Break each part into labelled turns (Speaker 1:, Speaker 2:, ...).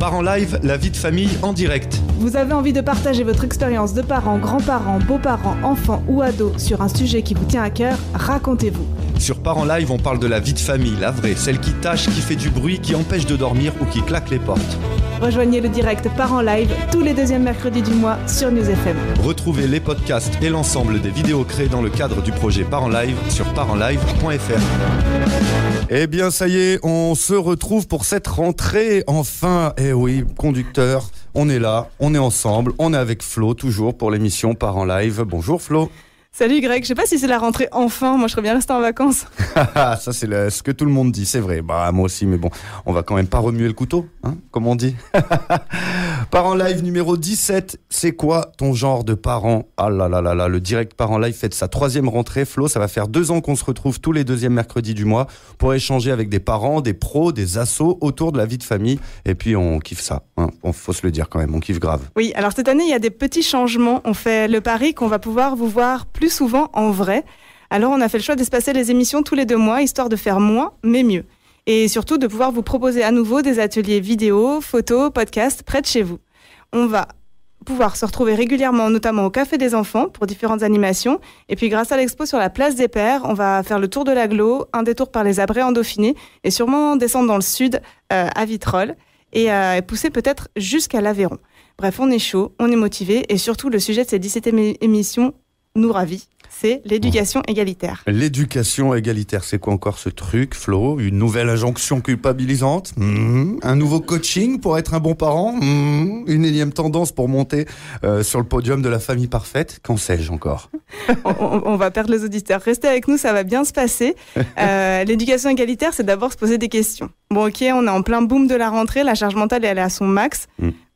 Speaker 1: Parents Live, la vie de famille en direct.
Speaker 2: Vous avez envie de partager votre expérience de parents, grands-parents, beaux-parents, enfants ou ados sur un sujet qui vous tient à cœur, racontez-vous.
Speaker 1: Sur Parents Live, on parle de la vie de famille, la vraie, celle qui tâche, qui fait du bruit, qui empêche de dormir ou qui claque les portes.
Speaker 2: Rejoignez le direct Parents Live tous les deuxièmes mercredis du mois sur News FM.
Speaker 1: Retrouvez les podcasts et l'ensemble des vidéos créées dans le cadre du projet Parents Live sur parentslive.fr. Eh bien, ça y est, on se retrouve pour cette rentrée. Enfin, eh oui, conducteur, on est là, on est ensemble, on est avec Flo, toujours pour l'émission Parents Live. Bonjour Flo.
Speaker 2: Salut Greg, je sais pas si c'est la rentrée enfin, moi je serais bien resté en vacances.
Speaker 1: Ça c'est ce que tout le monde dit, c'est vrai. Bah moi aussi, mais bon, on va quand même pas remuer le couteau, hein, comme on dit. Parents Live numéro 17, c'est quoi ton genre de parent ? Ah là là là là, le direct Parents Live fête sa 3e rentrée. Flo, ça va faire 2 ans qu'on se retrouve tous les 2e mercredis du mois pour échanger avec des parents, des pros, des assos autour de la vie de famille. Et puis on kiffe ça, hein. Faut se le dire quand même, on kiffe grave.
Speaker 2: Oui, alors cette année il y a des petits changements. On fait le pari qu'on va pouvoir vous voir plus souvent en vrai. Alors on a fait le choix d'espacer les émissions tous les 2 mois, histoire de faire moins, mais mieux. Et surtout de pouvoir vous proposer à nouveau des ateliers vidéo, photos, podcasts près de chez vous. On va pouvoir se retrouver régulièrement, notamment au Café des Enfants, pour différentes animations. Et puis grâce à l'expo sur la place des Pères, on va faire le tour de l'agglo, un détour par les Abrets en Dauphiné, et sûrement descendre dans le sud, à Vitrolles, et pousser peut-être jusqu'à l'Aveyron. Bref, on est chaud, on est motivé, et surtout le sujet de cette 17e émission nous ravit, c'est l'éducation égalitaire.
Speaker 1: L'éducation égalitaire, c'est quoi encore ce truc, Flo ? Une nouvelle injonction culpabilisante ? Un nouveau coaching pour être un bon parent ? Une énième tendance pour monter sur le podium de la famille parfaite ? Qu'en sais-je encore ?
Speaker 2: on va perdre les auditeurs. Restez avec nous, ça va bien se passer. L'éducation égalitaire, c'est d'abord se poser des questions. Bon, ok, on est en plein boom de la rentrée, la charge mentale elle est à son max,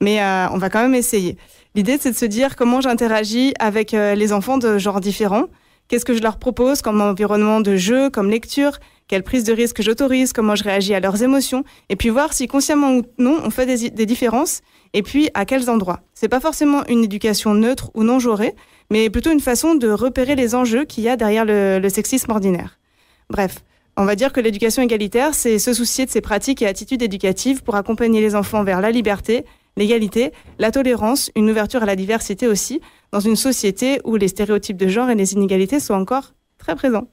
Speaker 2: mais on va quand même essayer. L'idée, c'est de se dire comment j'interagis avec les enfants de genres différents. Qu'est-ce que je leur propose comme environnement de jeu, comme lecture ? Quelle prise de risque j'autorise ? Comment je réagis à leurs émotions ? Et puis voir si consciemment ou non, on fait des différences. Et puis à quels endroits ? C'est pas forcément une éducation neutre ou non genrée, mais plutôt une façon de repérer les enjeux qu'il y a derrière le sexisme ordinaire. Bref, on va dire que l'éducation égalitaire, c'est se soucier de ses pratiques et attitudes éducatives pour accompagner les enfants vers la liberté, l'égalité, la tolérance, une ouverture à la diversité aussi, dans une société où les stéréotypes de genre et les inégalités sont encore très présents.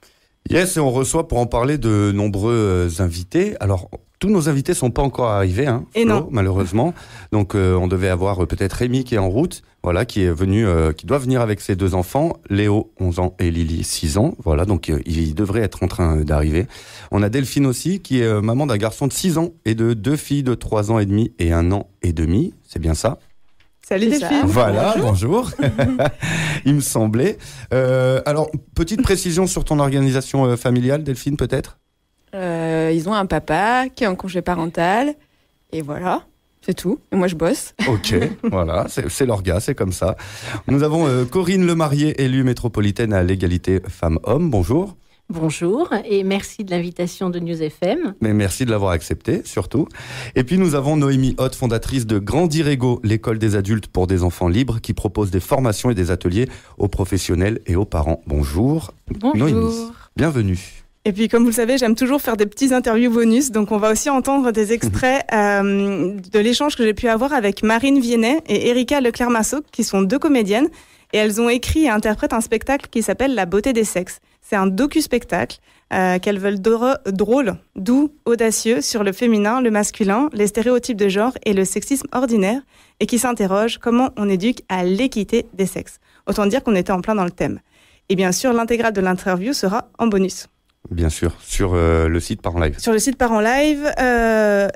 Speaker 1: Yes, et on reçoit pour en parler de nombreux invités. Alors, tous nos invités sont pas encore arrivés, hein,
Speaker 2: et
Speaker 1: Flo,
Speaker 2: non.
Speaker 1: Malheureusement. Donc, on devait avoir peut-être Rémi qui est en route, voilà, qui est venu, qui doit venir avec ses 2 enfants, Léo, 11 ans, et Lily, 6 ans. Voilà, donc il devrait être en train d'arriver. On a Delphine aussi, qui est maman d'un garçon de 6 ans et de 2 filles de 3 ans et demi et 1 an et demi. C'est bien ça ?
Speaker 2: Salut Delphine.
Speaker 1: Voilà, bonjour. Il me semblait. Alors, petite précision sur ton organisation familiale, Delphine, peut-être ?
Speaker 3: Ils ont un papa qui est en congé parental, et voilà, c'est tout. Et moi, je bosse.
Speaker 1: Ok, voilà, c'est l'orga, c'est comme ça. Nous avons Corinne Lemarié, élue métropolitaine à l'égalité femmes-hommes. Bonjour.
Speaker 4: Bonjour et merci de l'invitation de News FM.
Speaker 1: Mais merci de l'avoir accepté, surtout. Et puis nous avons Noémie Hoth, fondatrice de Grandir Ego, l'école des adultes pour des enfants libres, qui propose des formations et des ateliers aux professionnels et aux parents. Bonjour.
Speaker 4: Bonjour.
Speaker 1: Noémie, bienvenue.
Speaker 2: Et puis, comme vous le savez, j'aime toujours faire des petits interviews bonus. Donc, on va aussi entendre des extraits de l'échange que j'ai pu avoir avec Marine Viennet et Erika Leclerc-Massot, qui sont 2 comédiennes. Et elles ont écrit et interprètent un spectacle qui s'appelle La beauté des sexes. C'est un docu-spectacle qu'elles veulent drôle, doux, audacieux sur le féminin, le masculin, les stéréotypes de genre et le sexisme ordinaire, et qui s'interroge comment on éduque à l'équité des sexes. Autant dire qu'on était en plein dans le thème. Et bien sûr, l'intégrale de l'interview sera en bonus.
Speaker 1: Bien sûr, sur le site Parents Live.
Speaker 2: Sur le site Parents Live,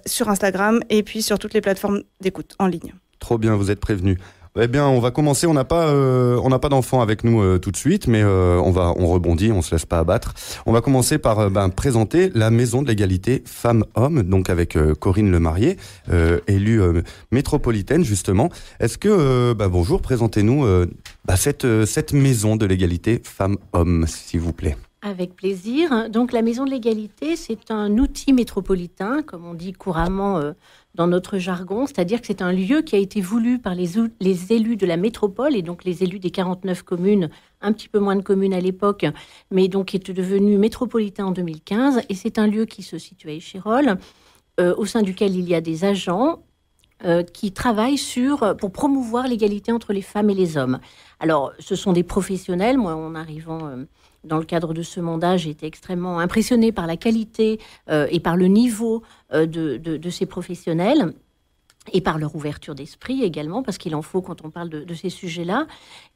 Speaker 2: sur Instagram et puis sur toutes les plateformes d'écoute en ligne.
Speaker 1: Trop bien, vous êtes prévenus. Eh bien, on va commencer. On n'a pas d'enfants avec nous tout de suite, mais on rebondit, on se laisse pas abattre. On va commencer par présenter la Maison de l'égalité femmes-hommes, donc avec Corinne Lemarié, élue métropolitaine justement. Est-ce que bonjour, présentez-nous cette Maison de l'égalité femmes-hommes, s'il vous plaît.
Speaker 4: Avec plaisir. Donc la Maison de l'égalité, c'est un outil métropolitain, comme on dit couramment dans notre jargon, c'est-à-dire que c'est un lieu qui a été voulu par les élus de la métropole, et donc les élus des 49 communes, un petit peu moins de communes à l'époque, mais donc qui est devenu métropolitain en 2015, et c'est un lieu qui se situe à Échirolles, au sein duquel il y a des agents qui travaillent pour promouvoir l'égalité entre les femmes et les hommes. Alors, ce sont des professionnels. Moi, en arrivant dans le cadre de ce mandat, j'ai été extrêmement impressionnée par la qualité et par le niveau de ces professionnels et par leur ouverture d'esprit également, parce qu'il en faut quand on parle de ces sujets-là.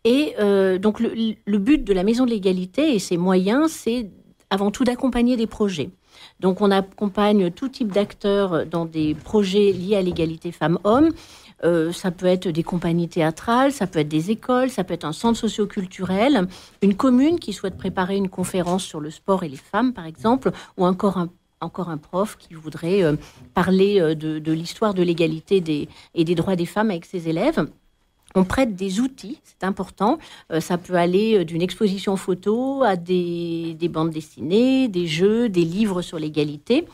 Speaker 4: Et donc, le but de la Maison de l'égalité et ses moyens, c'est avant tout d'accompagner des projets. Donc, on accompagne tout type d'acteurs dans des projets liés à l'égalité femmes-hommes. Ça peut être des compagnies théâtrales, ça peut être des écoles, ça peut être un centre socio-culturel, une commune qui souhaite préparer une conférence sur le sport et les femmes, par exemple, ou encore un prof qui voudrait parler de l'histoire de l'égalité et des droits des femmes avec ses élèves. On prête des outils, c'est important. Ça peut aller d'une exposition photo à des bandes dessinées, des jeux, des livres sur l'égalité.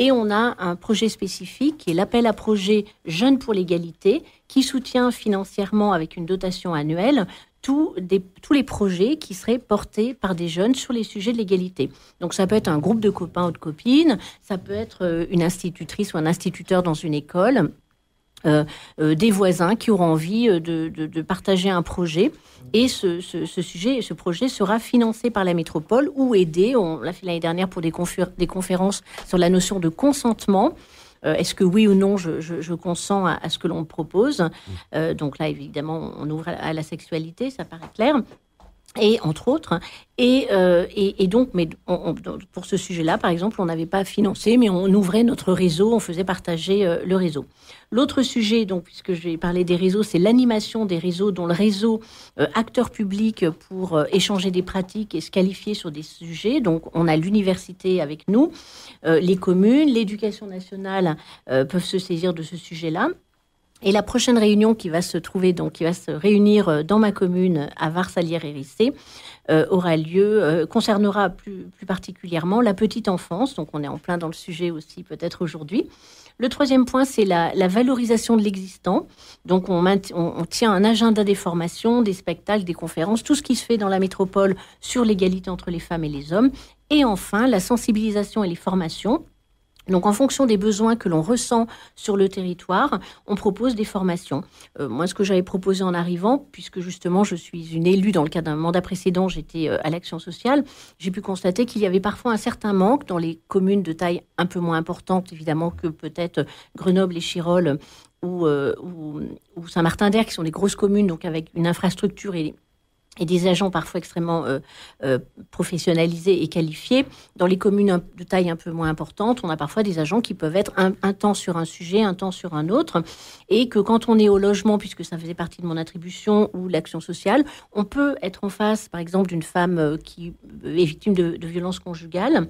Speaker 4: Et on a un projet spécifique qui est l'appel à projet Jeunes pour l'égalité, qui soutient financièrement avec une dotation annuelle tous les projets qui seraient portés par des jeunes sur les sujets de l'égalité. Donc ça peut être un groupe de copains ou de copines, ça peut être une institutrice ou un instituteur dans une école, des voisins qui auront envie de partager un projet. Et ce projet sera financé par la métropole ou aidé. On l'a fait l'année dernière pour des conférences sur la notion de consentement. Est-ce que oui ou non je consens à ce que l'on me propose. Donc là, évidemment, on ouvre à la sexualité, ça paraît clair. Et entre autres, et donc, pour ce sujet-là, par exemple, on n'avait pas financé, mais on ouvrait notre réseau, on faisait partager le réseau. L'autre sujet, donc, puisque je vais parler des réseaux, c'est l'animation des réseaux, dont le réseau acteurs publics pour échanger des pratiques et se qualifier sur des sujets. Donc, on a l'université avec nous, les communes, l'éducation nationale peuvent se saisir de ce sujet-là. Et la prochaine réunion qui va se réunir dans ma commune à Vars-Allières-Hérissé aura lieu, concernera plus particulièrement la petite enfance. Donc on est en plein dans le sujet aussi peut-être aujourd'hui. Le troisième point, c'est la valorisation de l'existant. Donc on tient un agenda des formations, des spectacles, des conférences, tout ce qui se fait dans la métropole sur l'égalité entre les femmes et les hommes. Et enfin, la sensibilisation et les formations. Donc, en fonction des besoins que l'on ressent sur le territoire, on propose des formations. Moi, ce que j'avais proposé en arrivant, puisque justement, je suis une élue dans le cadre d'un mandat précédent, j'étais à l'action sociale, j'ai pu constater qu'il y avait parfois un certain manque dans les communes de taille un peu moins importante, évidemment, que peut-être Grenoble et Chirolles ou Saint-Martin-d'Air, qui sont des grosses communes, donc avec une infrastructure et des agents parfois extrêmement professionnalisés et qualifiés. Dans les communes de taille un peu moins importante, on a parfois des agents qui peuvent être un temps sur un sujet, un temps sur un autre, et que quand on est au logement, puisque ça faisait partie de mon attribution, ou l'action sociale, on peut être en face, par exemple, d'une femme qui est victime de violences conjugales.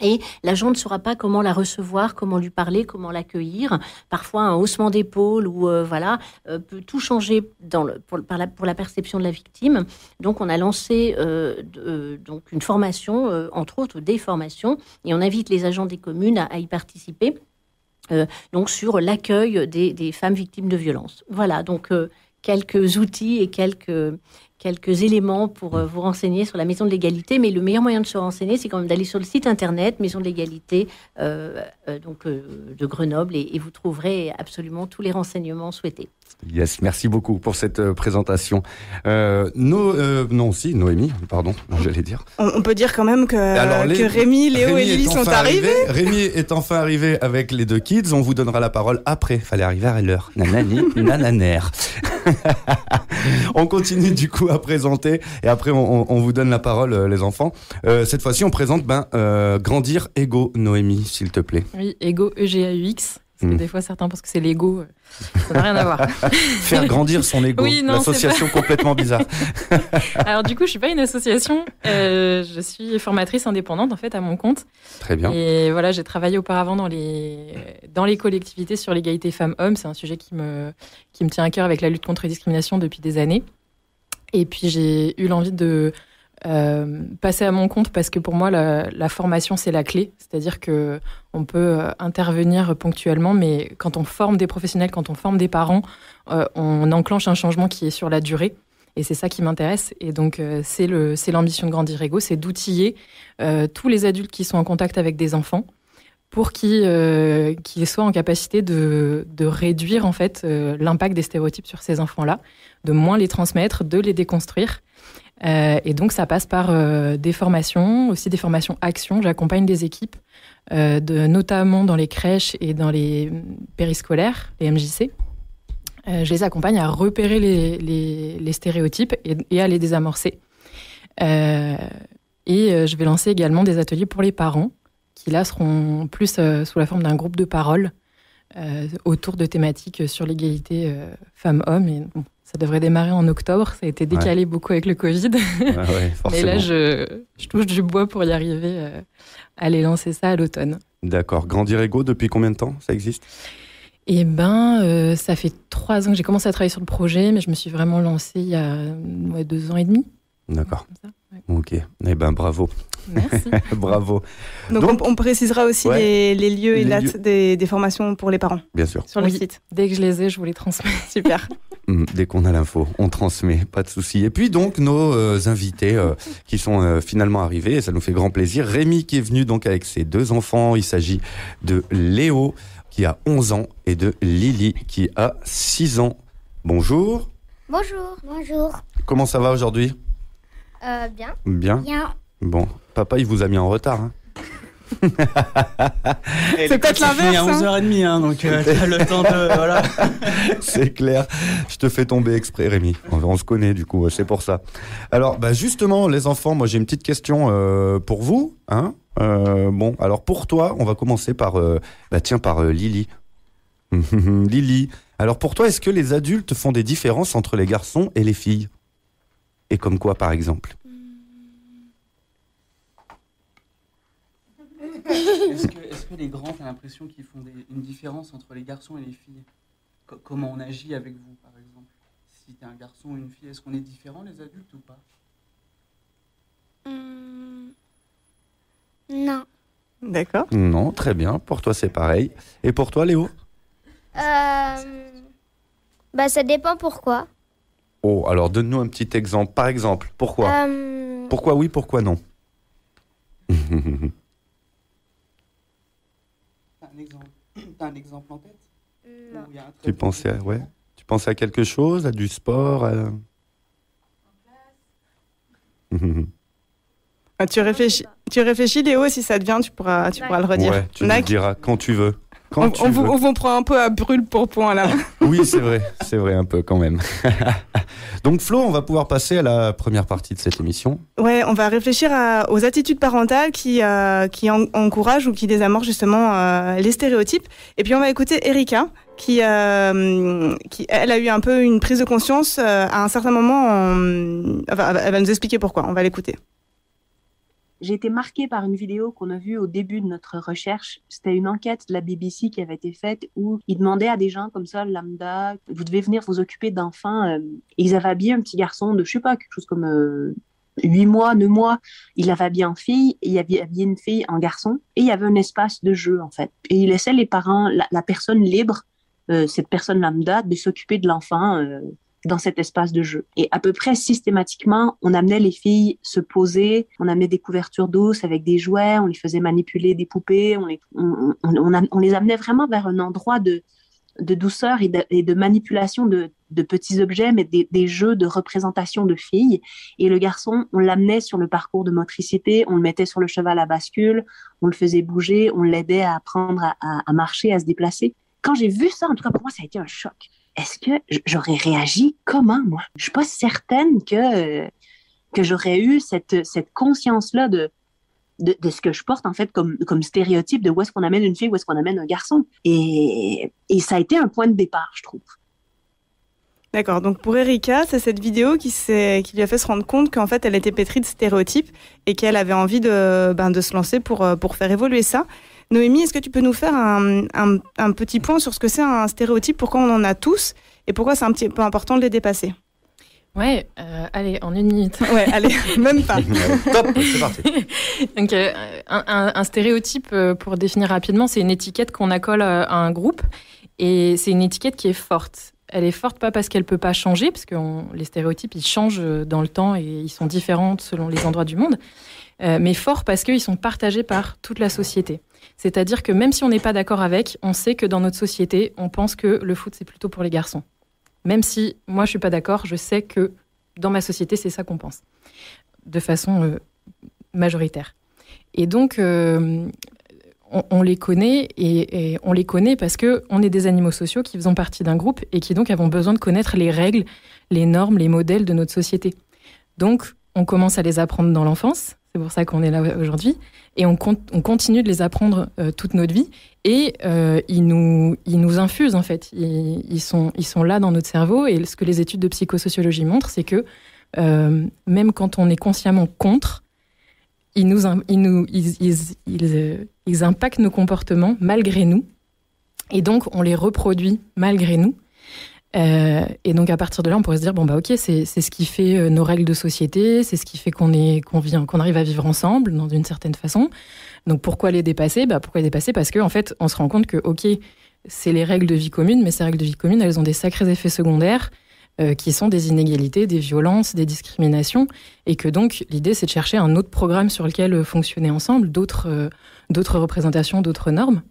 Speaker 4: Et l'agent ne saura pas comment la recevoir, comment lui parler, comment l'accueillir. Parfois, un haussement d'épaule peut tout changer pour la perception de la victime. Donc, on a lancé donc une formation, entre autres des formations, et on invite les agents des communes à y participer. Donc, sur l'accueil des femmes victimes de violences. Voilà, donc quelques outils et quelques éléments pour vous renseigner sur la Maison de l'égalité. Mais le meilleur moyen de se renseigner, c'est quand même d'aller sur le site internet Maison de l'égalité de Grenoble et vous trouverez absolument tous les renseignements souhaités.
Speaker 1: Yes, merci beaucoup pour cette présentation. Noémie, pardon, j'allais dire.
Speaker 2: On peut dire quand même que Rémi, Léo et Lily sont arrivés.
Speaker 1: Rémi est enfin arrivé avec les deux kids. On vous donnera la parole après. Fallait arriver à l'heure. Nanani, nananer. On continue du coup à présenter et après on vous donne la parole, les enfants. Cette fois-ci, on présente Grandir Ego. Noémie, s'il te plaît.
Speaker 5: Oui, Ego, EGAUX. Parce que des fois, certains pensent que c'est l'ego. Ça n'a rien à voir.
Speaker 1: Faire grandir son ego. Oui, non, l'association complètement bizarre.
Speaker 5: Alors du coup, je suis pas une association. Je suis formatrice indépendante en fait à mon compte.
Speaker 1: Très bien.
Speaker 5: Et voilà, j'ai travaillé auparavant dans les collectivités sur l'égalité femmes-hommes. C'est un sujet qui me tient à cœur avec la lutte contre les discriminations depuis des années. Et puis j'ai eu l'envie de passer à mon compte parce que pour moi la formation c'est la clé, c'est-à-dire que on peut intervenir ponctuellement, mais quand on forme des professionnels, quand on forme des parents, on enclenche un changement qui est sur la durée. Et c'est ça qui m'intéresse. Et donc, c'est l'ambition de Grandir Ego, c'est d'outiller tous les adultes qui sont en contact avec des enfants pour qu'ils soient en capacité de réduire en fait l'impact des stéréotypes sur ces enfants-là, de moins les transmettre, de les déconstruire. Et donc ça passe par des formations, aussi des formations actions. J'accompagne des équipes, notamment dans les crèches et dans les périscolaires, les MJC. Je les accompagne à repérer les stéréotypes et à les désamorcer. Et je vais lancer également des ateliers pour les parents, qui là seront plus sous la forme d'un groupe de parole autour de thématiques sur l'égalité femmes-hommes. Et bon, ça devrait démarrer en octobre. Ça a été décalé beaucoup avec le Covid. Mais là, je touche du bois pour y arriver à les lancer ça à l'automne.
Speaker 1: D'accord. Grandir Ego, depuis combien de temps ça existe ?
Speaker 5: Eh ça fait 3 ans que j'ai commencé à travailler sur le projet, mais je me suis vraiment lancée il y a 2 ans et demi.
Speaker 1: D'accord. Ok. Eh ben, bravo.
Speaker 5: Merci.
Speaker 1: Bravo.
Speaker 2: Donc on précisera aussi les lieux et dates des formations pour les parents.
Speaker 1: Bien sûr.
Speaker 2: Sur le site.
Speaker 5: Dès que je les ai, je vous les transmets.
Speaker 2: Super.
Speaker 1: Dès qu'on a l'info, on transmet, pas de souci. Et puis donc nos invités qui sont finalement arrivés, et ça nous fait grand plaisir. Rémi qui est venu donc avec ses 2 enfants. Il s'agit de Léo qui a 11 ans et de Lily qui a 6 ans. Bonjour.
Speaker 6: Bonjour. Bonjour.
Speaker 1: Comment ça va aujourd'hui ?
Speaker 6: Bien.
Speaker 1: Bien.
Speaker 6: Bien.
Speaker 1: Bon, papa, il vous a mis en retard. Hein.
Speaker 2: C'est peut-être l'inverse.
Speaker 7: À 11h30, donc tu as le temps de... Voilà.
Speaker 1: C'est clair. Je te fais tomber exprès, Rémi. On se connaît, du coup, c'est pour ça. Alors, justement, les enfants, moi, j'ai une petite question pour vous. Hein. Bon, alors pour toi, on va commencer par Lily. Lily, alors pour toi, est-ce que les adultes font des différences entre les garçons et les filles ? Et comme quoi, par exemple ?
Speaker 7: Est-ce que les grands, t'as l'impression qu'ils font une différence entre les garçons et les filles ? Comment on agit avec vous, par exemple ? Si t'es un garçon ou une fille, est-ce qu'on est différents, les adultes, ou pas ?
Speaker 6: Non.
Speaker 2: D'accord.
Speaker 1: Non, très bien. Pour toi, c'est pareil. Et pour toi, Léo ?
Speaker 6: Ça dépend pourquoi.
Speaker 1: Oh, alors donne-nous un petit exemple. Par exemple, pourquoi ? Pourquoi oui, pourquoi non ?
Speaker 7: T'as un exemple en tête ?
Speaker 6: Non.
Speaker 1: Tu pensais à quelque chose, à du sport,
Speaker 2: Tu réfléchis, Léo, si ça te vient, tu pourras le redire.
Speaker 1: Ouais, tu nous diras quand tu veux. On
Speaker 2: vous prend un peu à brûle pour point là.
Speaker 1: Oui, c'est vrai un peu quand même. Donc Flo, on va pouvoir passer à la première partie de cette émission.
Speaker 2: Ouais, on va réfléchir aux attitudes parentales qui encouragent ou qui désamorcent justement les stéréotypes. Et puis on va écouter Erika qui elle a eu un peu une prise de conscience à un certain moment. Elle va nous expliquer pourquoi. On va l'écouter.
Speaker 8: J'ai été marquée par une vidéo qu'on a vue au début de notre recherche. C'était une enquête de la BBC qui avait été faite où ils demandaient à des gens comme ça, lambda, vous devez venir vous occuper d'enfants. Et ils avaient habillé un petit garçon de, je sais pas, quelque chose comme 8 mois, 9 mois. Ils l'avaient habillé en fille et il avait habillé une fille en garçon. Et il y avait un espace de jeu, en fait. Et ils laissaient les parents, la personne libre, cette personne lambda, de s'occuper de l'enfant dans cet espace de jeu. Et à peu près systématiquement, on amenait les filles se poser, on amenait des couvertures douces avec des jouets, on les faisait manipuler des poupées, on les amenait vraiment vers un endroit de douceur et de manipulation de petits objets, mais des jeux de représentation de filles. Et le garçon, on l'amenait sur le parcours de motricité, on le mettait sur le cheval à bascule, on le faisait bouger, on l'aidait à apprendre à marcher, à se déplacer. Quand j'ai vu ça, en tout cas pour moi, ça a été un choc. Est-ce que j'aurais réagi comment, moi? Je suis pas certaine que j'aurais eu cette conscience-là de ce que je porte, en fait, comme stéréotype de où est-ce qu'on amène une fille, où est-ce qu'on amène un garçon. Et ça a été un point de départ, je trouve.
Speaker 2: D'accord. Donc, pour Erika, c'est cette vidéo qui lui a fait se rendre compte qu'en fait, elle était pétrie de stéréotypes et qu'elle avait envie de se lancer pour faire évoluer ça. Noémie, est-ce que tu peux nous faire un petit point sur ce que c'est un stéréotype, pourquoi on en a tous et pourquoi c'est un petit peu important de les dépasser ?
Speaker 5: Ouais, allez, en 1 minute.
Speaker 2: Ouais, allez, même pas.
Speaker 1: Top, c'est parti.
Speaker 5: Donc, un stéréotype, pour définir rapidement, c'est une étiquette qu'on accole à un groupe et c'est une étiquette qui est forte. Elle est forte pas parce qu'elle peut pas changer, parce que les stéréotypes, ils changent dans le temps et ils sont différents selon les endroits du monde. mais forts parce qu'ils sont partagés par toute la société. C'est-à-dire que même si on n'est pas d'accord avec, on sait que dans notre société, on pense que le foot, c'est plutôt pour les garçons. Même si moi, je ne suis pas d'accord, je sais que dans ma société, c'est ça qu'on pense, de façon majoritaire. Et donc, on les connaît, et on les connaît parce qu'on est des animaux sociaux qui faisons partie d'un groupe et qui donc avons besoin de connaître les règles, les normes, les modèles de notre société. Donc, on commence à les apprendre dans l'enfance, c'est pour ça qu'on est là aujourd'hui, et on continue de les apprendre toute notre vie, et ils nous infusent en fait, ils sont là dans notre cerveau, et ce que les études de psychosociologie montrent, c'est que même quand on est consciemment contre, ils impactent nos comportements malgré nous, et donc on les reproduit malgré nous. Et donc à partir de là, on pourrait se dire bon bah ok, c'est ce qui fait nos règles de société, c'est ce qui fait qu'on arrive à vivre ensemble dans une certaine façon. Donc pourquoi les dépasser ? Pourquoi les dépasser ? Parce que en fait, on se rend compte que ok, c'est les règles de vie commune, mais ces règles de vie commune, elles ont des sacrés effets secondaires qui sont des inégalités, des violences, des discriminations, et que donc l'idée c'est de chercher un autre programme sur lequel fonctionner ensemble, d'autres représentations, d'autres normes.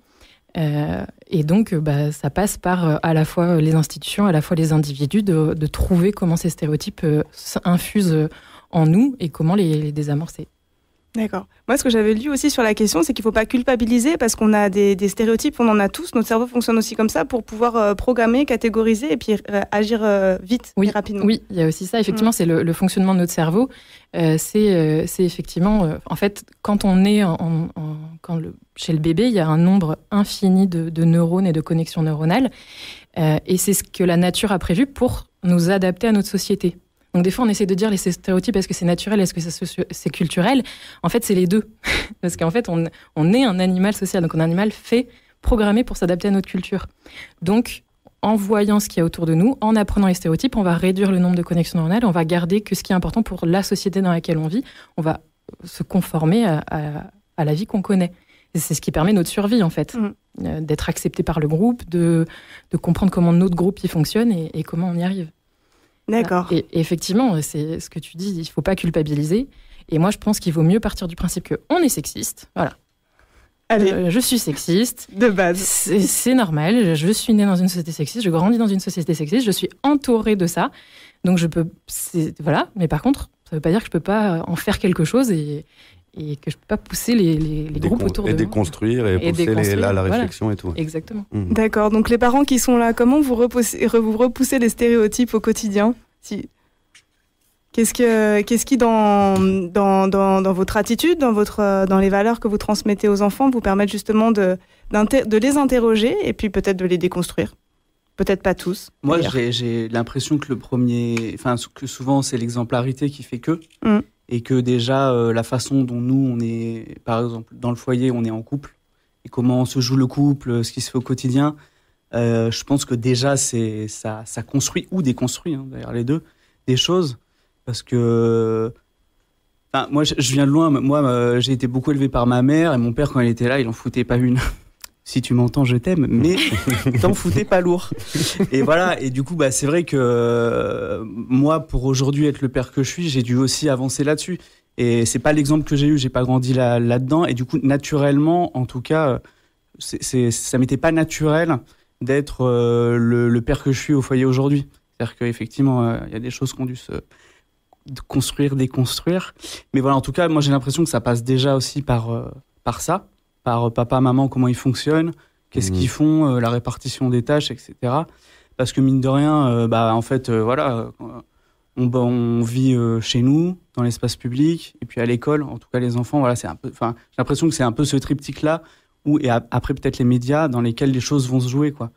Speaker 5: Et donc, ça passe par à la fois les institutions, à la fois les individus, de trouver comment ces stéréotypes infusent en nous et comment les désamorcer.
Speaker 2: D'accord. Moi, ce que j'avais lu aussi sur la question, c'est qu'il ne faut pas culpabiliser parce qu'on a des stéréotypes, on en a tous. Notre cerveau fonctionne aussi comme ça pour pouvoir programmer, catégoriser et puis agir vite et rapidement.
Speaker 5: Oui, il y a aussi ça. Effectivement, c'est le fonctionnement de notre cerveau. C'est effectivement, en fait, quand on est chez le bébé, il y a un nombre infini de neurones et de connexions neuronales. Et c'est ce que la nature a prévu pour nous adapter à notre société. Donc des fois, on essaie de dire les stéréotypes, est-ce que c'est naturel, est-ce que c'est culturel ? En fait, c'est les deux. Parce qu'en fait, on est un animal social, donc un animal fait, programmé pour s'adapter à notre culture. Donc, en voyant ce qu'il y a autour de nous, en apprenant les stéréotypes, on va réduire le nombre de connexions neuronales, on va garder que ce qui est important pour la société dans laquelle on vit, on va se conformer à la vie qu'on connaît. Et c'est ce qui permet notre survie, en fait, d'être accepté par le groupe, de comprendre comment notre groupe y fonctionne et comment on y arrive.
Speaker 2: D'accord.
Speaker 5: Et effectivement, c'est ce que tu dis, il ne faut pas culpabiliser. Et moi, je pense qu'il vaut mieux partir du principe qu'on est sexiste. Voilà.
Speaker 2: Allez.
Speaker 5: Je suis sexiste.
Speaker 2: De base.
Speaker 5: C'est normal. Je suis née dans une société sexiste. Je grandis dans une société sexiste. Je suis entourée de ça. Donc, je peux. Voilà. Mais par contre, ça ne veut pas dire que je ne peux pas en faire quelque chose et que je ne peux pas pousser les groupes autour de moi.
Speaker 1: Et déconstruire et pousser la réflexion et tout.
Speaker 5: Exactement.
Speaker 2: D'accord. Donc, les parents qui sont là, comment vous repoussez les stéréotypes au quotidien ? Qu'est-ce qui dans votre attitude, dans les valeurs que vous transmettez aux enfants, vous permettent justement de les interroger et puis peut-être de les déconstruire ? Peut-être pas tous.
Speaker 7: Moi, j'ai l'impression que que souvent c'est l'exemplarité qui fait que, et que déjà la façon dont nous on est, par exemple dans le foyer, on est en couple et comment se joue le couple, ce qui se fait au quotidien. Je pense que déjà ça construit ou déconstruit, d'ailleurs les deux, des choses. Parce que moi, je viens de loin. Moi, j'ai été beaucoup élevé par ma mère et mon père, quand il était là, il en foutait pas une. Si tu m'entends, je t'aime, mais t'en foutais pas lourd. Et voilà. Et du coup, c'est vrai que moi, pour aujourd'hui être le père que je suis, j'ai dû aussi avancer là-dessus. Et c'est pas l'exemple que j'ai eu. J'ai pas grandi là-dedans. Et du coup, naturellement, en tout cas, ça m'était pas naturel d'être le père que je suis au foyer aujourd'hui. C'est-à-dire qu'effectivement, il y a des choses qui ont dû se construire, déconstruire. Mais voilà, en tout cas, moi, j'ai l'impression que ça passe déjà aussi par ça, par papa, maman, comment ils fonctionnent, qu'est-ce qu'ils font, la répartition des tâches, etc. Parce que mine de rien, en fait, voilà, on vit chez nous, dans l'espace public, et puis à l'école, en tout cas les enfants, voilà, c'est un peu, j'ai l'impression que c'est un peu ce triptyque-là, et après peut-être les médias dans lesquels les choses vont se jouer, quoi.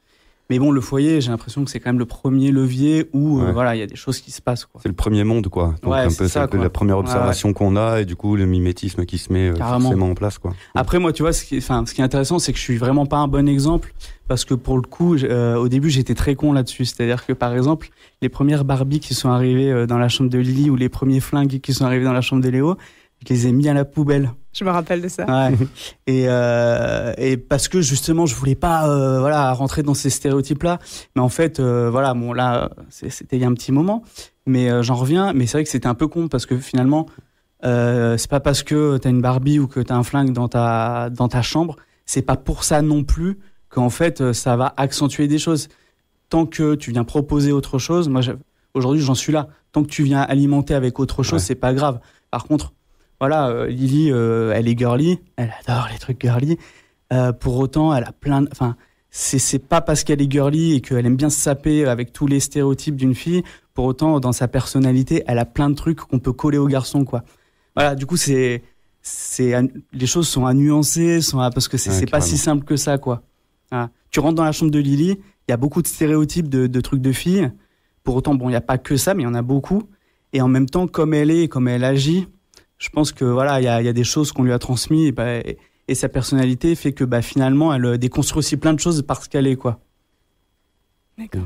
Speaker 7: Mais bon, le foyer, j'ai l'impression que c'est quand même le premier levier où voilà, il y a des choses qui se passent, quoi.
Speaker 1: C'est le premier monde, quoi. Donc c'est un peu la première observation qu'on a, et du coup le mimétisme qui se met forcément en place, quoi.
Speaker 7: Après, moi, tu vois, ce qui est intéressant, c'est que je suis vraiment pas un bon exemple, parce que pour le coup, au début, j'étais très con là-dessus. C'est-à-dire que, par exemple, les premières Barbie qui sont arrivées dans la chambre de Lily, ou les premiers flingues qui sont arrivés dans la chambre de Léo, je les ai mis à la poubelle.
Speaker 2: Je me rappelle de ça.
Speaker 7: Ouais. Et parce que justement, je voulais pas rentrer dans ces stéréotypes-là. Mais en fait, voilà, bon là, c'était il y a un petit moment. Mais j'en reviens. Mais c'est vrai que c'était un peu con parce que finalement, c'est pas parce que t'as une Barbie ou que t'as un flingue dans ta chambre, c'est pas pour ça non plus qu'en fait ça va accentuer des choses. Tant que tu viens proposer autre chose, moi aujourd'hui j'en suis là. Tant que tu viens alimenter avec autre chose, c'est pas grave. Par contre, voilà, Lily, elle est girly, elle adore les trucs girly. Pour autant, elle a c'est pas parce qu'elle est girly et qu'elle aime bien se saper avec tous les stéréotypes d'une fille. Pour autant, dans sa personnalité, elle a plein de trucs qu'on peut coller aux garçons, quoi. Voilà, du coup, les choses sont à nuancer, parce que c'est pas si simple que ça, quoi. Voilà. Tu rentres dans la chambre de Lily, il y a beaucoup de stéréotypes de trucs de filles. Pour autant, bon, il n'y a pas que ça, mais il y en a beaucoup. Et en même temps, comme elle est, comme elle agit, je pense que voilà, il y a des choses qu'on lui a transmises et sa personnalité fait que finalement, elle déconstruit aussi plein de choses parce qu'elle est, quoi.
Speaker 2: D'accord.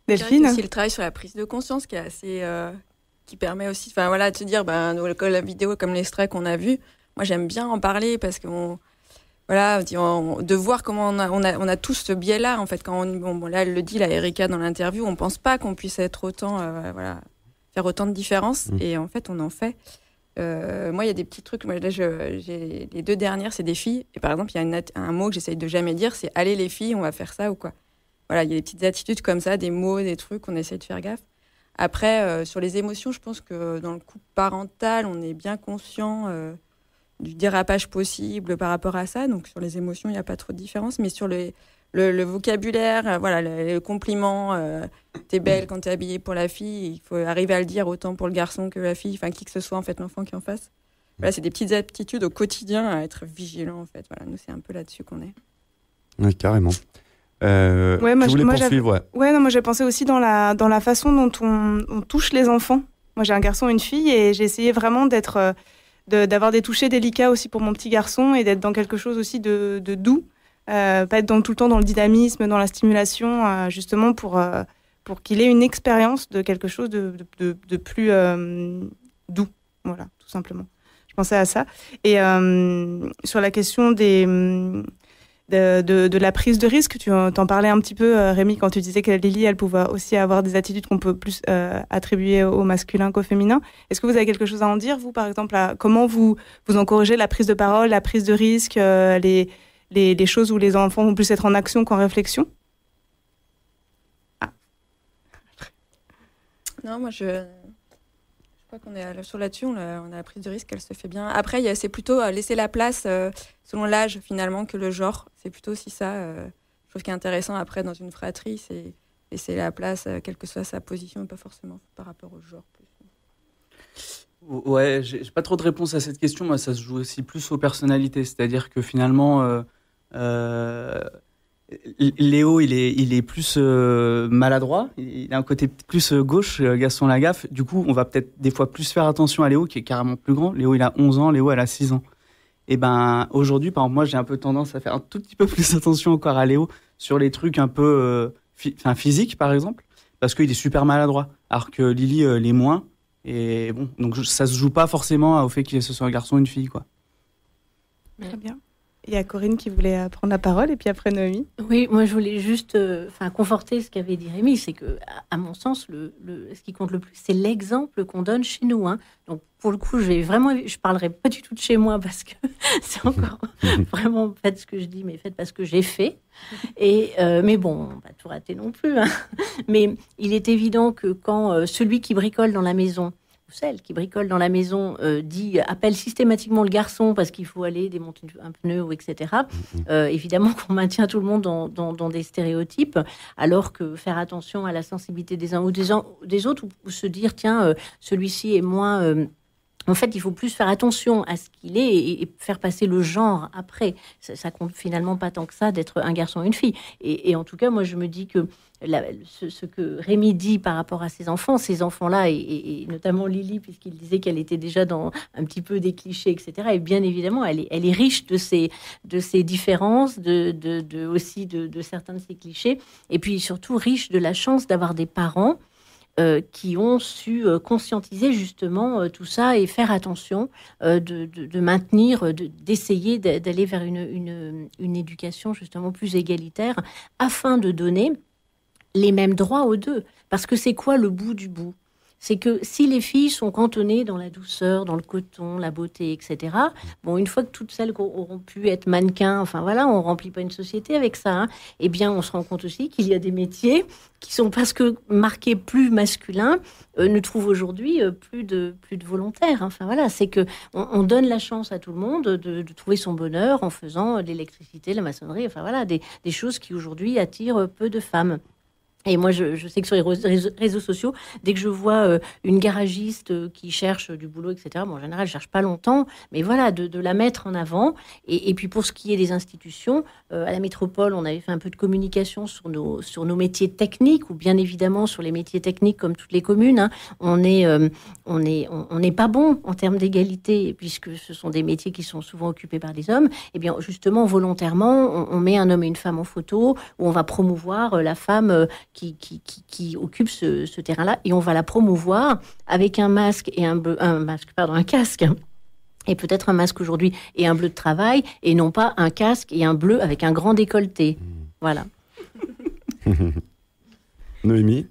Speaker 3: Delphine, aussi le travail sur la prise de conscience qui est assez, qui permet aussi, de se dire, la vidéo comme l'extrait qu'on a vu, moi j'aime bien en parler parce que de voir comment on a tous ce biais-là en fait. Quand là elle le dit, Erika dans l'interview, on pense pas qu'on puisse être autant, faire autant de différences et en fait on en fait. Moi il y a des petits trucs. Moi là j'ai les 2 dernières, c'est des filles et par exemple il y a un mot que j'essaye de jamais dire, c'est allez les filles, on va faire ça ou quoi. Voilà, il y a des petites attitudes comme ça, des mots, des trucs, on essaie de faire gaffe. Après, sur les émotions, je pense que dans le couple parental, on est bien conscient du dérapage possible par rapport à ça. Donc, sur les émotions, il n'y a pas trop de différence. Mais sur le vocabulaire, le compliment, t'es belle quand t'es habillée pour la fille, il faut arriver à le dire autant pour le garçon que la fille, qui que ce soit, en fait, l'enfant qui est en face. Voilà, c'est des petites aptitudes au quotidien à être vigilant, en fait. Voilà, nous, c'est un peu là-dessus qu'on est.
Speaker 1: Oui, carrément.
Speaker 2: Moi j'ai pensé aussi dans la façon dont on touche les enfants. Moi j'ai un garçon et une fille et j'ai essayé vraiment d'avoir des touchés délicats aussi pour mon petit garçon et d'être dans quelque chose aussi de doux, pas être tout le temps dans le dynamisme, dans la stimulation, justement pour qu'il ait une expérience de quelque chose de plus doux, voilà, tout simplement. Je pensais à ça. Et sur la question de la prise de risque, tu t'en parlais un petit peu, Rémi, quand tu disais que Lily, elle pouvait aussi avoir des attitudes qu'on peut plus attribuer au masculin qu'au féminin. Est-ce que vous avez quelque chose à en dire, vous, par exemple, comment vous encouragez la prise de parole, la prise de risque, les choses où les enfants vont plus être en action qu'en réflexion?
Speaker 3: Non, moi, je crois qu'on est là-dessus, on a la prise de risque, elle se fait bien. Après, c'est plutôt laisser la place selon l'âge, finalement, que le genre. C'est plutôt aussi ça. Je trouve qu'il est intéressant, après, dans une fratrie, c'est laisser la place, quelle que soit sa position, et pas forcément par rapport au genre.
Speaker 7: Ouais, j'ai pas trop de réponse à cette question. Moi, ça se joue aussi plus aux personnalités. C'est-à-dire que finalement, Léo, il est plus maladroit. Il a un côté plus gauche, Gaston Lagaffe. Du coup, on va peut-être des fois plus faire attention à Léo, qui est carrément plus grand. Léo, il a 11 ans. Léo, elle a 6 ans. Et aujourd'hui, par exemple, moi, j'ai un peu tendance à faire un tout petit peu plus attention encore à Léo sur les trucs un peu physiques, par exemple, parce qu'il est super maladroit. Alors que Lily l'est moins. Et bon, donc ça se joue pas forcément au fait que ce soit un garçon ou une fille, quoi.
Speaker 2: Très bien. Il y a Corinne qui voulait prendre la parole et puis après Noémie.
Speaker 4: Oui, moi je voulais juste conforter ce qu'avait dit Rémi, c'est que à mon sens, ce qui compte le plus, c'est l'exemple qu'on donne chez nous. Hein. Donc pour le coup, je parlerai pas du tout de chez moi parce que c'est encore vraiment faites ce que je dis, mais faites pas ce que j'ai fait. Et mais bon, on va pas tout rater non plus. Hein. Mais il est évident que quand celui qui bricole dans la maison, ou celle qui bricole dans la maison, appelle systématiquement le garçon parce qu'il faut aller démonter un pneu, etc. Évidemment qu'on maintient tout le monde dans des stéréotypes, alors que faire attention à la sensibilité des uns ou des autres, ou se dire, tiens, celui-ci est moins... En fait, il faut plus faire attention à ce qu'il est et faire passer le genre après. Ça compte finalement pas tant que ça d'être un garçon ou une fille. Et en tout cas, moi, je me dis que ce que Rémi dit par rapport à ces enfants-là, et notamment Lily, puisqu'il disait qu'elle était déjà dans un petit peu des clichés, etc. Et bien évidemment, elle est riche de ces différences, aussi de certains de ces clichés. Et puis surtout riche de la chance d'avoir des parents qui ont su conscientiser justement tout ça et faire attention de maintenir, d'essayer d'aller vers une éducation justement plus égalitaire afin de donner les mêmes droits aux deux. Parce que c'est quoi le bout du bout ? c'est que si les filles sont cantonnées dans la douceur, dans le coton, la beauté, etc., bon, une fois que toutes celles auront pu être mannequins, enfin voilà, on remplit pas une société avec ça, hein, eh bien, on se rend compte aussi qu'il y a des métiers qui sont, parce que marqués plus masculins, ne trouvent aujourd'hui plus de volontaires. Hein. Enfin voilà, c'est que on donne la chance à tout le monde de trouver son bonheur en faisant de l'électricité, la maçonnerie, enfin voilà, des choses qui aujourd'hui attirent peu de femmes. Et moi, je sais que sur les réseaux sociaux, dès que je vois une garagiste qui cherche du boulot, etc., bon, en général, elle ne cherche pas longtemps, mais voilà, de la mettre en avant. Et puis, pour ce qui est des institutions, à la métropole, on avait fait un peu de communication sur nos métiers techniques, ou bien évidemment sur les métiers techniques comme toutes les communes. Hein. On n'est pas bon en termes d'égalité, puisque ce sont des métiers qui sont souvent occupés par des hommes. Et bien, justement, volontairement, on met un homme et une femme en photo, où on va promouvoir la femme qui occupe ce terrain-là, et on va la promouvoir avec un masque et un casque, et peut-être un masque aujourd'hui et un bleu de travail, et non pas un casque et un bleu avec un grand décolleté. Voilà.
Speaker 1: Noémie ?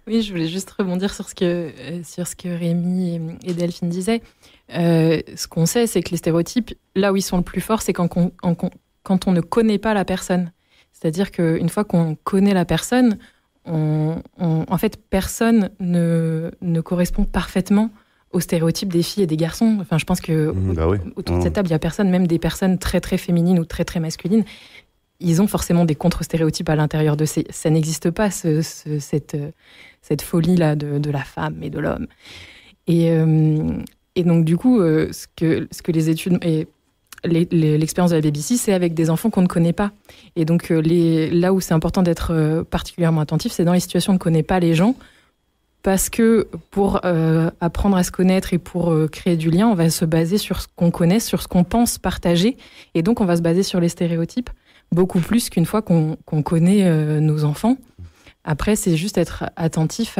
Speaker 5: Oui, je voulais juste rebondir sur ce que Rémi et Delphine disaient. Ce qu'on sait, c'est que les stéréotypes, là où ils sont le plus forts, c'est quand on ne connaît pas la personne. C'est-à-dire qu'une fois qu'on connaît la personne, en fait, personne ne correspond parfaitement aux stéréotypes des filles et des garçons. Enfin, je pense que autour de cette table, il y a personne, même des personnes très très féminines ou très très masculines, ils ont forcément des contre-stéréotypes à l'intérieur de ces. Ça n'existe pas cette folie-là de la femme et de l'homme. Et donc du coup, ce que les études et l'expérience de la BBC, c'est avec des enfants qu'on ne connaît pas. Et donc, là où c'est important d'être particulièrement attentif, c'est dans les situations où on ne connaît pas les gens, parce que pour apprendre à se connaître et pour créer du lien, on va se baser sur ce qu'on connaît, sur ce qu'on pense partager, et donc on va se baser sur les stéréotypes, beaucoup plus qu'une fois qu'on connaît nos enfants. Après, c'est juste être attentif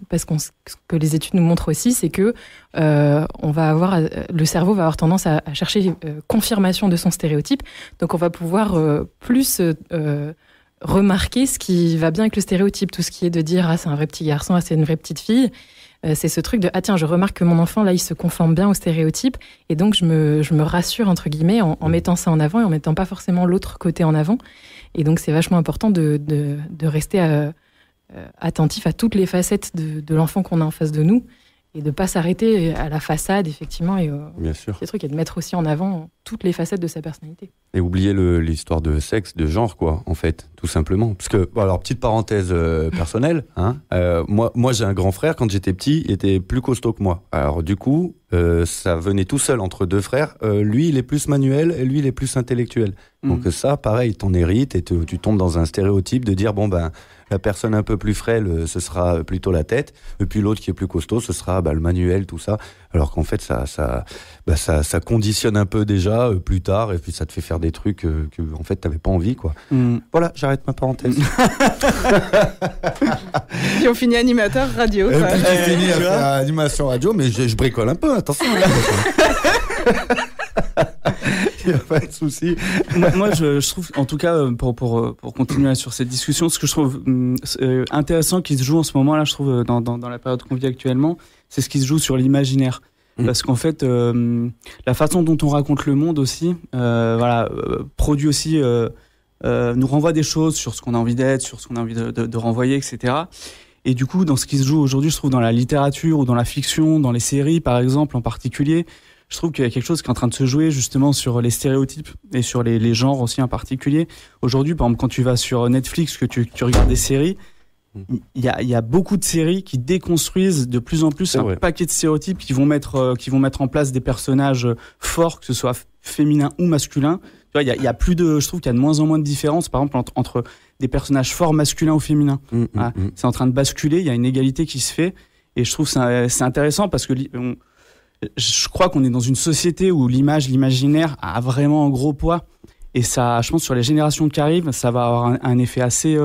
Speaker 5: parce que ce que les études nous montrent aussi, c'est que le cerveau va avoir tendance à chercher confirmation de son stéréotype. Donc, on va pouvoir plus remarquer ce qui va bien avec le stéréotype. Tout ce qui est de dire, c'est un vrai petit garçon, c'est une vraie petite fille. C'est ce truc de, tiens, je remarque que mon enfant, là, il se conforme bien au stéréotype. Et donc, je me rassure, entre guillemets, en mettant ça en avant et en mettant pas forcément l'autre côté en avant. Et donc, c'est vachement important de rester attentif à toutes les facettes de l'enfant qu'on a en face de nous et de ne pas s'arrêter à la façade, effectivement, et
Speaker 1: bien sûr.
Speaker 5: Ces trucs, et de mettre aussi en avant toutes les facettes de sa personnalité.
Speaker 1: Et oublier l'histoire de sexe, de genre, quoi, en fait, tout simplement. Parce que, alors, petite parenthèse personnelle, hein, moi, j'ai un grand frère, quand j'étais petit, il était plus costaud que moi. Alors, du coup, ça venait tout seul entre deux frères. Lui, il est plus manuel, et lui, il est plus intellectuel. Donc ça, pareil, t'en hérites, et tu tombes dans un stéréotype de dire, la personne un peu plus frêle, ce sera plutôt la tête, et puis l'autre qui est plus costaud, ce sera le manuel, tout ça. Alors qu'en fait, ça conditionne un peu déjà plus tard, et puis ça te fait faire des trucs que en fait, t'avais pas envie, quoi. Voilà, j'arrête ma parenthèse.
Speaker 2: Puis on finit animateur radio.
Speaker 1: Et puis j'ai fini à faire animation radio, mais je bricole un peu, attention. Il n'y a pas de souci.
Speaker 7: Moi, je trouve, en tout cas, pour continuer sur cette discussion, ce que je trouve intéressant qui se joue en ce moment-là, je trouve, dans la période qu'on vit actuellement, c'est ce qui se joue sur l'imaginaire. Parce qu'en fait, la façon dont on raconte le monde aussi, produit aussi, nous renvoie des choses sur ce qu'on a envie d'être, sur ce qu'on a envie de renvoyer, etc. Et du coup, dans ce qui se joue aujourd'hui, je trouve, dans la littérature ou dans la fiction, dans les séries, par exemple, en particulier, je trouve qu'il y a quelque chose qui est en train de se jouer justement sur les stéréotypes et sur les genres aussi en particulier. Aujourd'hui, par exemple, quand tu vas sur Netflix, que tu regardes des séries, il y a beaucoup de séries qui déconstruisent de plus en plus paquet de stéréotypes qui vont mettre en place des personnages forts, que ce soit féminins ou masculins. Tu vois, il y a plus de, je trouve qu'il y a de moins en moins de différence, par exemple, entre des personnages forts masculins ou féminins. C'est en train de basculer, il y a une égalité qui se fait, et je trouve c'est intéressant parce que je crois qu'on est dans une société où l'imaginaire a vraiment un gros poids, et ça, je pense, sur les générations qui arrivent, ça va avoir un effet assez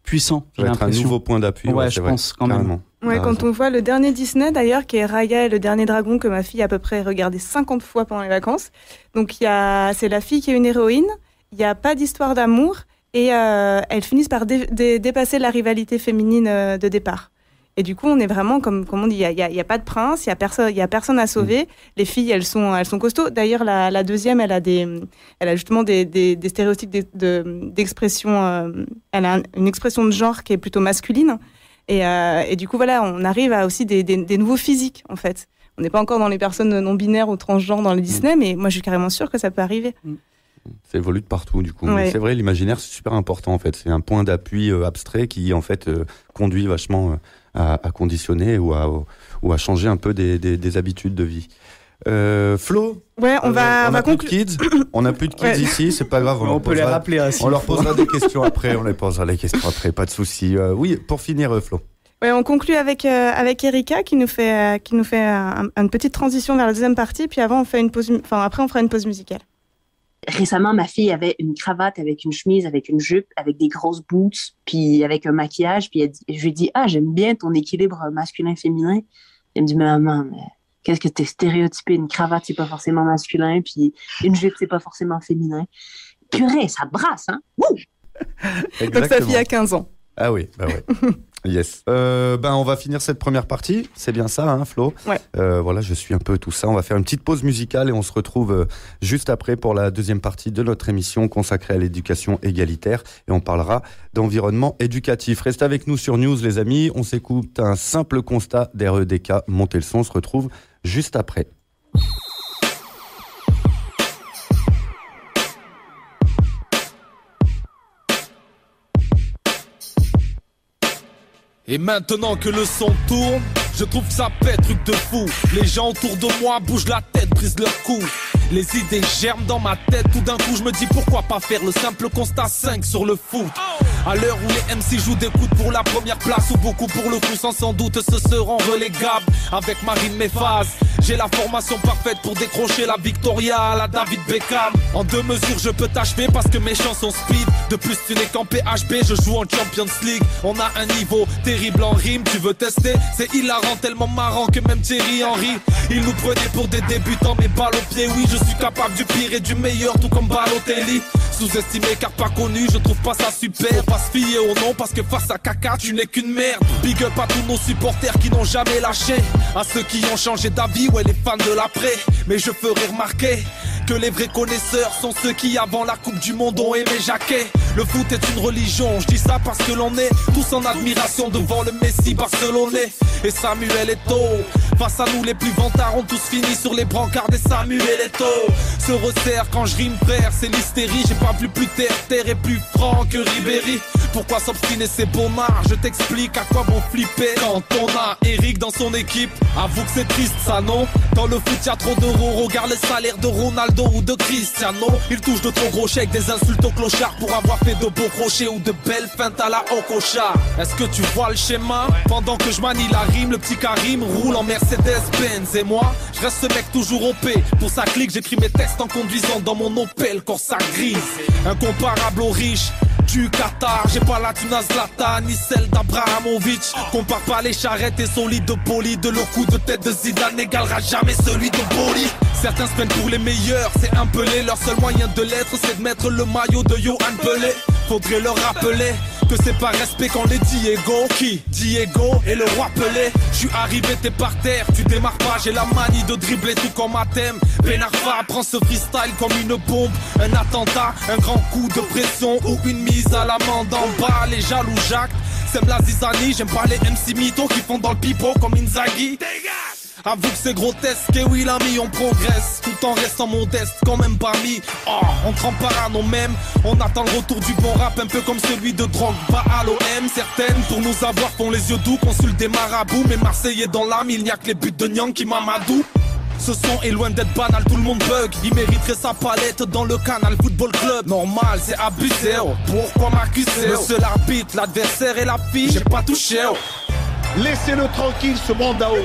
Speaker 7: puissant.
Speaker 1: Ça va être un nouveau point d'appui.
Speaker 7: Ouais, je pense quand même.
Speaker 2: Ouais, quand on voit le dernier Disney d'ailleurs, qui est Raya et le dernier dragon, que ma fille a à peu près regardé 50 fois pendant les vacances. Donc c'est la fille qui est une héroïne, il n'y a pas d'histoire d'amour, et elles finissent par dépasser la rivalité féminine de départ. Et du coup, on est vraiment, comme on dit, il y a pas de prince, il y a personne à sauver. Les filles, elles sont costauds. D'ailleurs, la deuxième, elle a justement des stéréotypes d'expression. Elle a une expression de genre qui est plutôt masculine. Et du coup, voilà, on arrive à aussi des nouveaux physiques, en fait. On n'est pas encore dans les personnes non binaires ou transgenres dans les Disney, mais moi, je suis carrément sûre que ça peut arriver.
Speaker 1: Ça évolue de partout, du coup. Mais c'est vrai, l'imaginaire, c'est super important, en fait. C'est un point d'appui abstrait qui, en fait, conduit vachement à conditionner ou à changer un peu des habitudes de vie. Flo,
Speaker 2: ouais, on va conclure.
Speaker 1: On n'a plus de kids ici, c'est pas grave.
Speaker 7: On peut les rappeler.
Speaker 1: On leur posera des questions après. Pas de souci. Oui, pour finir, Flo.
Speaker 2: Ouais, on conclut avec Erika qui nous fait une petite transition vers la deuxième partie, puis après on fera une pause musicale.
Speaker 8: Récemment, ma fille avait une cravate avec une chemise, avec une jupe, avec des grosses boots, puis avec un maquillage. Puis je lui ai dit, j'aime bien ton équilibre masculin-féminin. Elle me dit, mais maman, qu'est-ce que t'es stéréotypé? Une cravate, c'est pas forcément masculin, puis une jupe, c'est pas forcément féminin. Purée, ça brasse, hein? Wouh!
Speaker 2: Donc sa fille a 15 ans.
Speaker 1: Ah oui, bah ouais. Yes. On va finir cette première partie. C'est bien ça, hein, Flo?
Speaker 2: Ouais.
Speaker 1: Voilà, je suis un peu tout ça. On va faire une petite pause musicale et on se retrouve juste après pour la deuxième partie de notre émission consacrée à l'éducation égalitaire. Et on parlera d'environnement éducatif. Restez avec nous sur News, les amis. On s'écoute un simple constat d'REDK. Montez le son, on se retrouve juste après.
Speaker 9: Et maintenant que le son tourne, je trouve que ça pète, truc de fou. Les gens autour de moi bougent la tête, brisent leur cou. Les idées germent dans ma tête, tout d'un coup je me dis pourquoi pas faire le simple constat 5 sur le foot. À l'heure où les MC jouent des coudes pour la première place, ou beaucoup pour le coup sans doute se seront relégables. Avec Marine Méphase, j'ai la formation parfaite pour décrocher la Victoria à la David Beckham. En 2 mesures je peux t'achever parce que mes chansons speed. De plus tu n'es qu'en PHB, je joue en Champions League. On a un niveau terrible en rime, tu veux tester? C'est hilarant, tellement marrant que même Thierry Henry il nous prenait pour des débutants, mais balle au pied. Oui, je suis capable du pire et du meilleur, tout comme Balotelli. Sous-estimé car pas connu, je trouve pas ça super. Faut pas se fier au nom parce que face à caca tu n'es qu'une merde. Big up à tous nos supporters qui n'ont jamais lâché, à ceux qui ont changé d'avis, ouais les fans de l'après. Mais je ferai remarquer que les vrais connaisseurs sont ceux qui avant la Coupe du Monde ont aimé Jacquet. Le foot est une religion, je dis ça parce que l'on est tous en admiration devant le Messi barcelonais. Et Samuel Eto'o, face à nous les plus vantards ont tous fini sur les brancards des Samuel Eto'o. Se resserre quand je rime frère, c'est l'hystérie. J'ai pas vu plus terre et plus franc que Ribéry. Pourquoi s'obstiner c'est bonnard? Je t'explique à quoi bon flipper quand on a Eric dans son équipe. Avoue que c'est triste ça non? Dans le foot y'a trop d'euros, regarde les salaires de Ronaldo ou de Cristiano. Il touche de trop gros chèques, des insultes aux clochards pour avoir fait de beaux crochets ou de belles feintes à la Okocha. Est-ce que tu vois le schéma? Pendant que je manie la rime, le petit Karim roule en Mercedes-Benz. Et moi, je reste ce mec toujours OP. Pour sa clique, j'écris mes textes en conduisant dans mon Opel Corsa grise. Incomparable aux riches du Qatar, j'ai pas la thune à Zlatan ni celle d'Abrahamovic. Compare pas les charrettes et son lit de poli. De le coup de tête de Zidane n'égalera jamais celui de Boli. Certains se prennent pour les meilleurs, c'est un pelé. Leur seul moyen de l'être, c'est de mettre le maillot de Johan Pelé. Faudrait leur rappeler que c'est pas respect quand les Diego, qui Diego et le roi Pelé. J'suis arrivé, t'es par terre, tu démarres pas. J'ai la manie de dribbler tout comme à thème. Ben Arfa prend ce freestyle comme une bombe. Un attentat, un grand coup de pression ou une mise à l'amende en bas. Les jaloux Jacques, sème la zizanie. J'aime pas les MC mythos qui font dans le pipeau comme Inzaghi. Avoue que c'est grotesque, et oui l'ami on progresse tout en restant modeste, quand même parmi. On trempe pas à nos mêmes, on attend le retour du bon rap, un peu comme celui de Drogba à l'OM. Certaines pour nous avoir font les yeux doux, consultent des marabouts. Mais Marseillais dans l'âme, il n'y a que les buts de Nyang qui Mamadou. Ce son est loin d'être banal, tout le monde bug. Il mériterait sa palette dans le Canal Football Club. Normal, c'est abusé, pourquoi m'accuser? Monsieur l'arbitre, l'adversaire et la fille, j'ai pas touché.
Speaker 10: Laissez-le tranquille, ce mandao.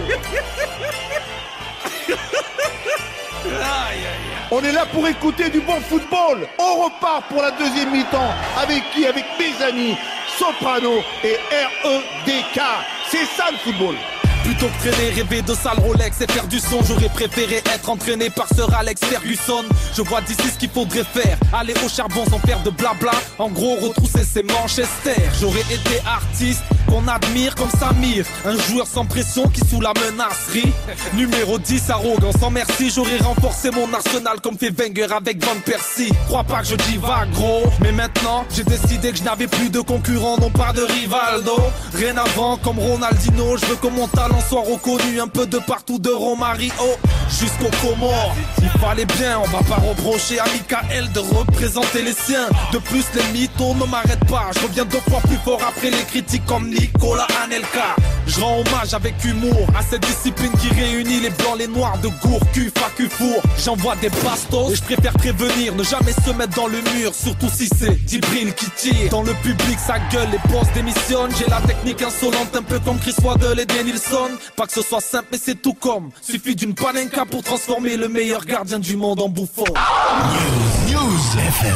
Speaker 10: On est là pour écouter du bon football. On repart pour la deuxième mi-temps. Avec qui? Avec mes amis Soprano et REDK. C'est ça le football.
Speaker 9: Plutôt que traîner, rêver de sale Rolex et faire du son, j'aurais préféré être entraîné par Sir Alex Ferguson. Je vois d'ici ce qu'il faudrait faire, aller au charbon sans faire de blabla. En gros, retrousser ses Manchester. J'aurais été artiste, qu'on admire comme Samir. Un joueur sans pression qui sous la menacerie. Numéro 10, arrogant sans merci. J'aurais renforcé mon arsenal comme fait Wenger avec Van Persie. Crois pas que je divague gros, mais maintenant j'ai décidé que je n'avais plus de concurrents, non pas de Rivaldo. Rien avant comme Ronaldinho. Je veux que mon talent soit reconnu un peu de partout, de Romario jusqu'aux Comores. Il fallait bien, on va pas reprocher à Michael de représenter les siens. De plus les mythos ne m'arrêtent pas. Je reviens 2 fois plus fort après les critiques comme Nicolas Anelka. Je rends hommage avec humour à cette discipline qui réunit les blancs, les noirs de Gour, cul, facu, four. J'envoie des bastos et je préfère prévenir, ne jamais se mettre dans le mur, surtout si c'est Djibril qui tire. Dans le public ça gueule, les boss démissionnent. J'ai la technique insolente, un peu comme Chris Waddle et Denilson. Pas que ce soit simple mais c'est tout comme. Suffit d'une panenka pour transformer le meilleur gardien du monde en bouffon.
Speaker 1: News FM.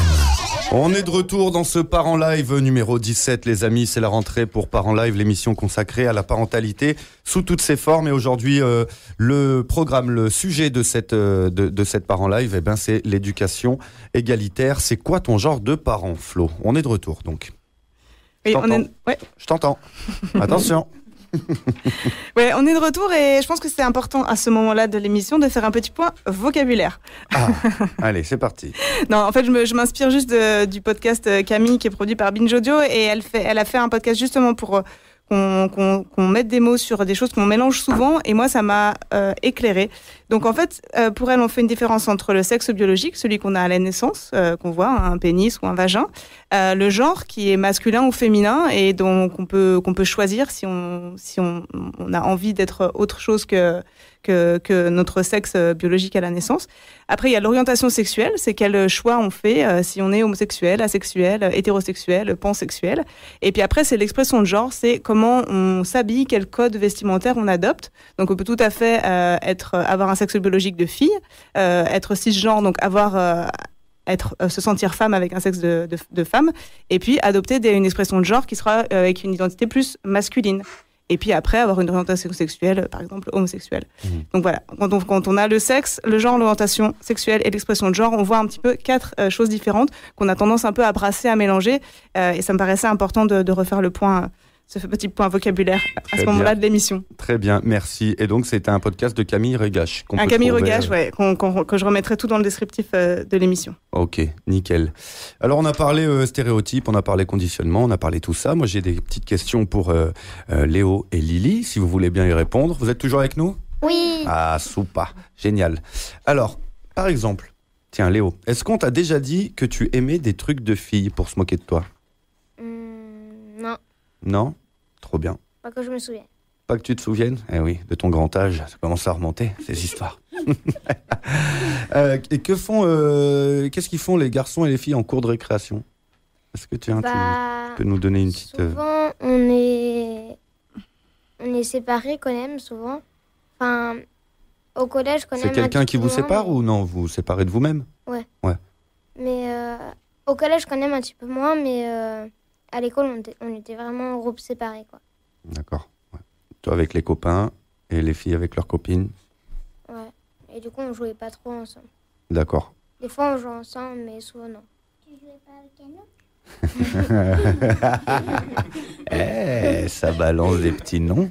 Speaker 1: On est de retour dans ce Parents Live numéro 17, les amis. C'est la rentrée pour Parents Live, l'émission consacrée à la parentalité sous toutes ses formes. Et aujourd'hui, le programme, le sujet de cette Parents Live, c'est l'éducation égalitaire. C'est quoi ton genre de parent, Flo? On est de retour, donc.
Speaker 2: Oui,
Speaker 1: Je t'entends. Attention.
Speaker 2: Ouais, on est de retour et je pense que c'est important à ce moment-là de l'émission de faire un petit point vocabulaire.
Speaker 1: Ah, allez, c'est parti.
Speaker 2: Non, en fait, je m'inspire juste du podcast Camille qui est produit par Binge Audio et elle a fait un podcast justement pour qu'on mette des mots sur des choses qu'on mélange souvent et moi ça m'a éclairée. Donc en fait, pour elle, on fait une différence entre le sexe biologique, celui qu'on a à la naissance, qu'on voit, un pénis ou un vagin, le genre qui est masculin ou féminin et donc qu'on peut choisir si on a envie d'être autre chose que notre sexe biologique à la naissance. Après, il y a l'orientation sexuelle, c'est quel choix on fait, si on est homosexuel, asexuel, hétérosexuel, pansexuel. Et puis après, c'est l'expression de genre, c'est comment on s'habille, quel code vestimentaire on adopte. Donc on peut tout à fait avoir un sexe biologique de fille, être cisgenre, donc se sentir femme avec un sexe de femme, et puis adopter une expression de genre qui sera avec une identité plus masculine. Et puis après, avoir une orientation sexuelle, par exemple, homosexuelle. Donc voilà, quand on a le sexe, le genre, l'orientation sexuelle et l'expression de genre, on voit un petit peu 4 choses différentes qu'on a tendance un peu à brasser, à mélanger. Et ça me paraissait important de refaire le point, ce petit point vocabulaire à ce moment-là de l'émission.
Speaker 1: Très bien, merci. Et donc, c'était un podcast de Camille Regache.
Speaker 2: Camille Regache, que je remettrai tout dans le descriptif de l'émission.
Speaker 1: Ok, nickel. Alors, on a parlé stéréotypes, on a parlé conditionnement, on a parlé tout ça. Moi, j'ai des petites questions pour Léo et Lily, si vous voulez bien y répondre. Vous êtes toujours avec nous?
Speaker 6: Oui.
Speaker 1: Ah, super, génial. Alors, par exemple, tiens, Léo, est-ce qu'on t'a déjà dit que tu aimais des trucs de filles pour se moquer de toi?
Speaker 6: Non.
Speaker 1: Non? Trop bien.
Speaker 6: Pas que je me souvienne.
Speaker 1: Pas que tu te souviennes? Eh oui, de ton grand âge, ça commence à remonter, ces histoires. Et qu'est-ce qu'ils font les garçons et les filles en cours de récréation? Est-ce que tu peux nous donner une petite...
Speaker 6: Souvent, on est séparés quand même, souvent. Enfin, au collège, quand même.
Speaker 1: C'est quelqu'un qui vous sépare ou non? Vous vous séparez de vous-même?
Speaker 6: Ouais.
Speaker 1: Ouais.
Speaker 6: Mais au collège, quand même, un petit peu moins, mais... À l'école, on était vraiment en groupe séparés, quoi.
Speaker 1: D'accord. Ouais. Toi avec les copains et les filles avec leurs copines.
Speaker 6: Ouais. Et du coup, on jouait pas trop ensemble.
Speaker 1: D'accord.
Speaker 6: Des fois, on jouait ensemble, mais souvent, non. Tu jouais pas avec
Speaker 1: un autre? Ça balance des petits noms.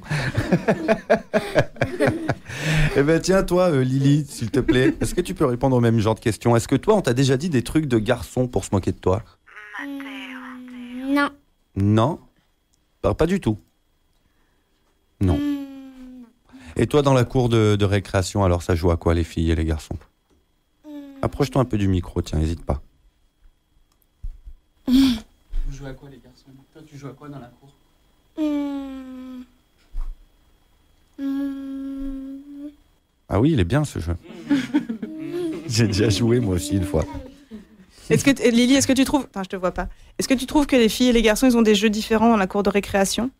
Speaker 1: Eh ben tiens, toi, Lily, s'il te plaît, est-ce que tu peux répondre au même genre de questions? Est-ce que toi, on t'a déjà dit des trucs de garçon pour se moquer de toi?
Speaker 6: Non.
Speaker 1: Non? Pas du tout? Non. Et toi, dans la cour de récréation, alors, ça joue à quoi, les filles et les garçons? Approche-toi un peu du micro, tiens, n'hésite pas.
Speaker 7: Vous jouez à quoi, les garçons? Toi, tu joues à quoi dans la cour?
Speaker 1: Ah oui, il est bien, ce jeu. J'ai déjà joué, moi aussi, une fois.
Speaker 2: Lily, est-ce que tu trouves... Enfin, je te vois pas. Est-ce que tu trouves que les filles et les garçons, ils ont des jeux différents dans la cour de récréation?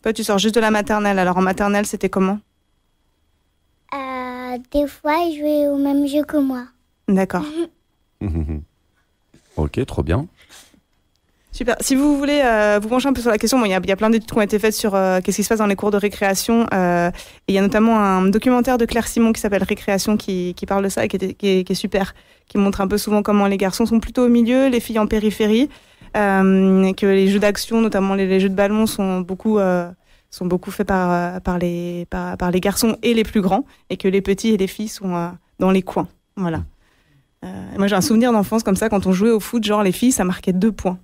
Speaker 2: Toi, tu sors juste de la maternelle. Alors, en maternelle, c'était comment?
Speaker 6: Des fois, ils jouaient au même jeu que moi.
Speaker 2: D'accord.
Speaker 1: Ok, trop bien.
Speaker 2: Super. Si vous voulez vous pencher un peu sur la question, il y a plein d'études qui ont été faites sur qu'est-ce qui se passe dans les cours de récréation. Et il y a notamment un documentaire de Claire Simon qui s'appelle Récréation qui parle de ça et qui est super, qui montre un peu souvent comment les garçons sont plutôt au milieu, les filles en périphérie. que les jeux d'action, notamment les jeux de ballon, sont beaucoup faits par les garçons et les plus grands, et que les petits et les filles sont dans les coins. Voilà. Moi, j'ai un souvenir d'enfance comme ça, quand on jouait au foot, genre les filles, ça marquait 2 points.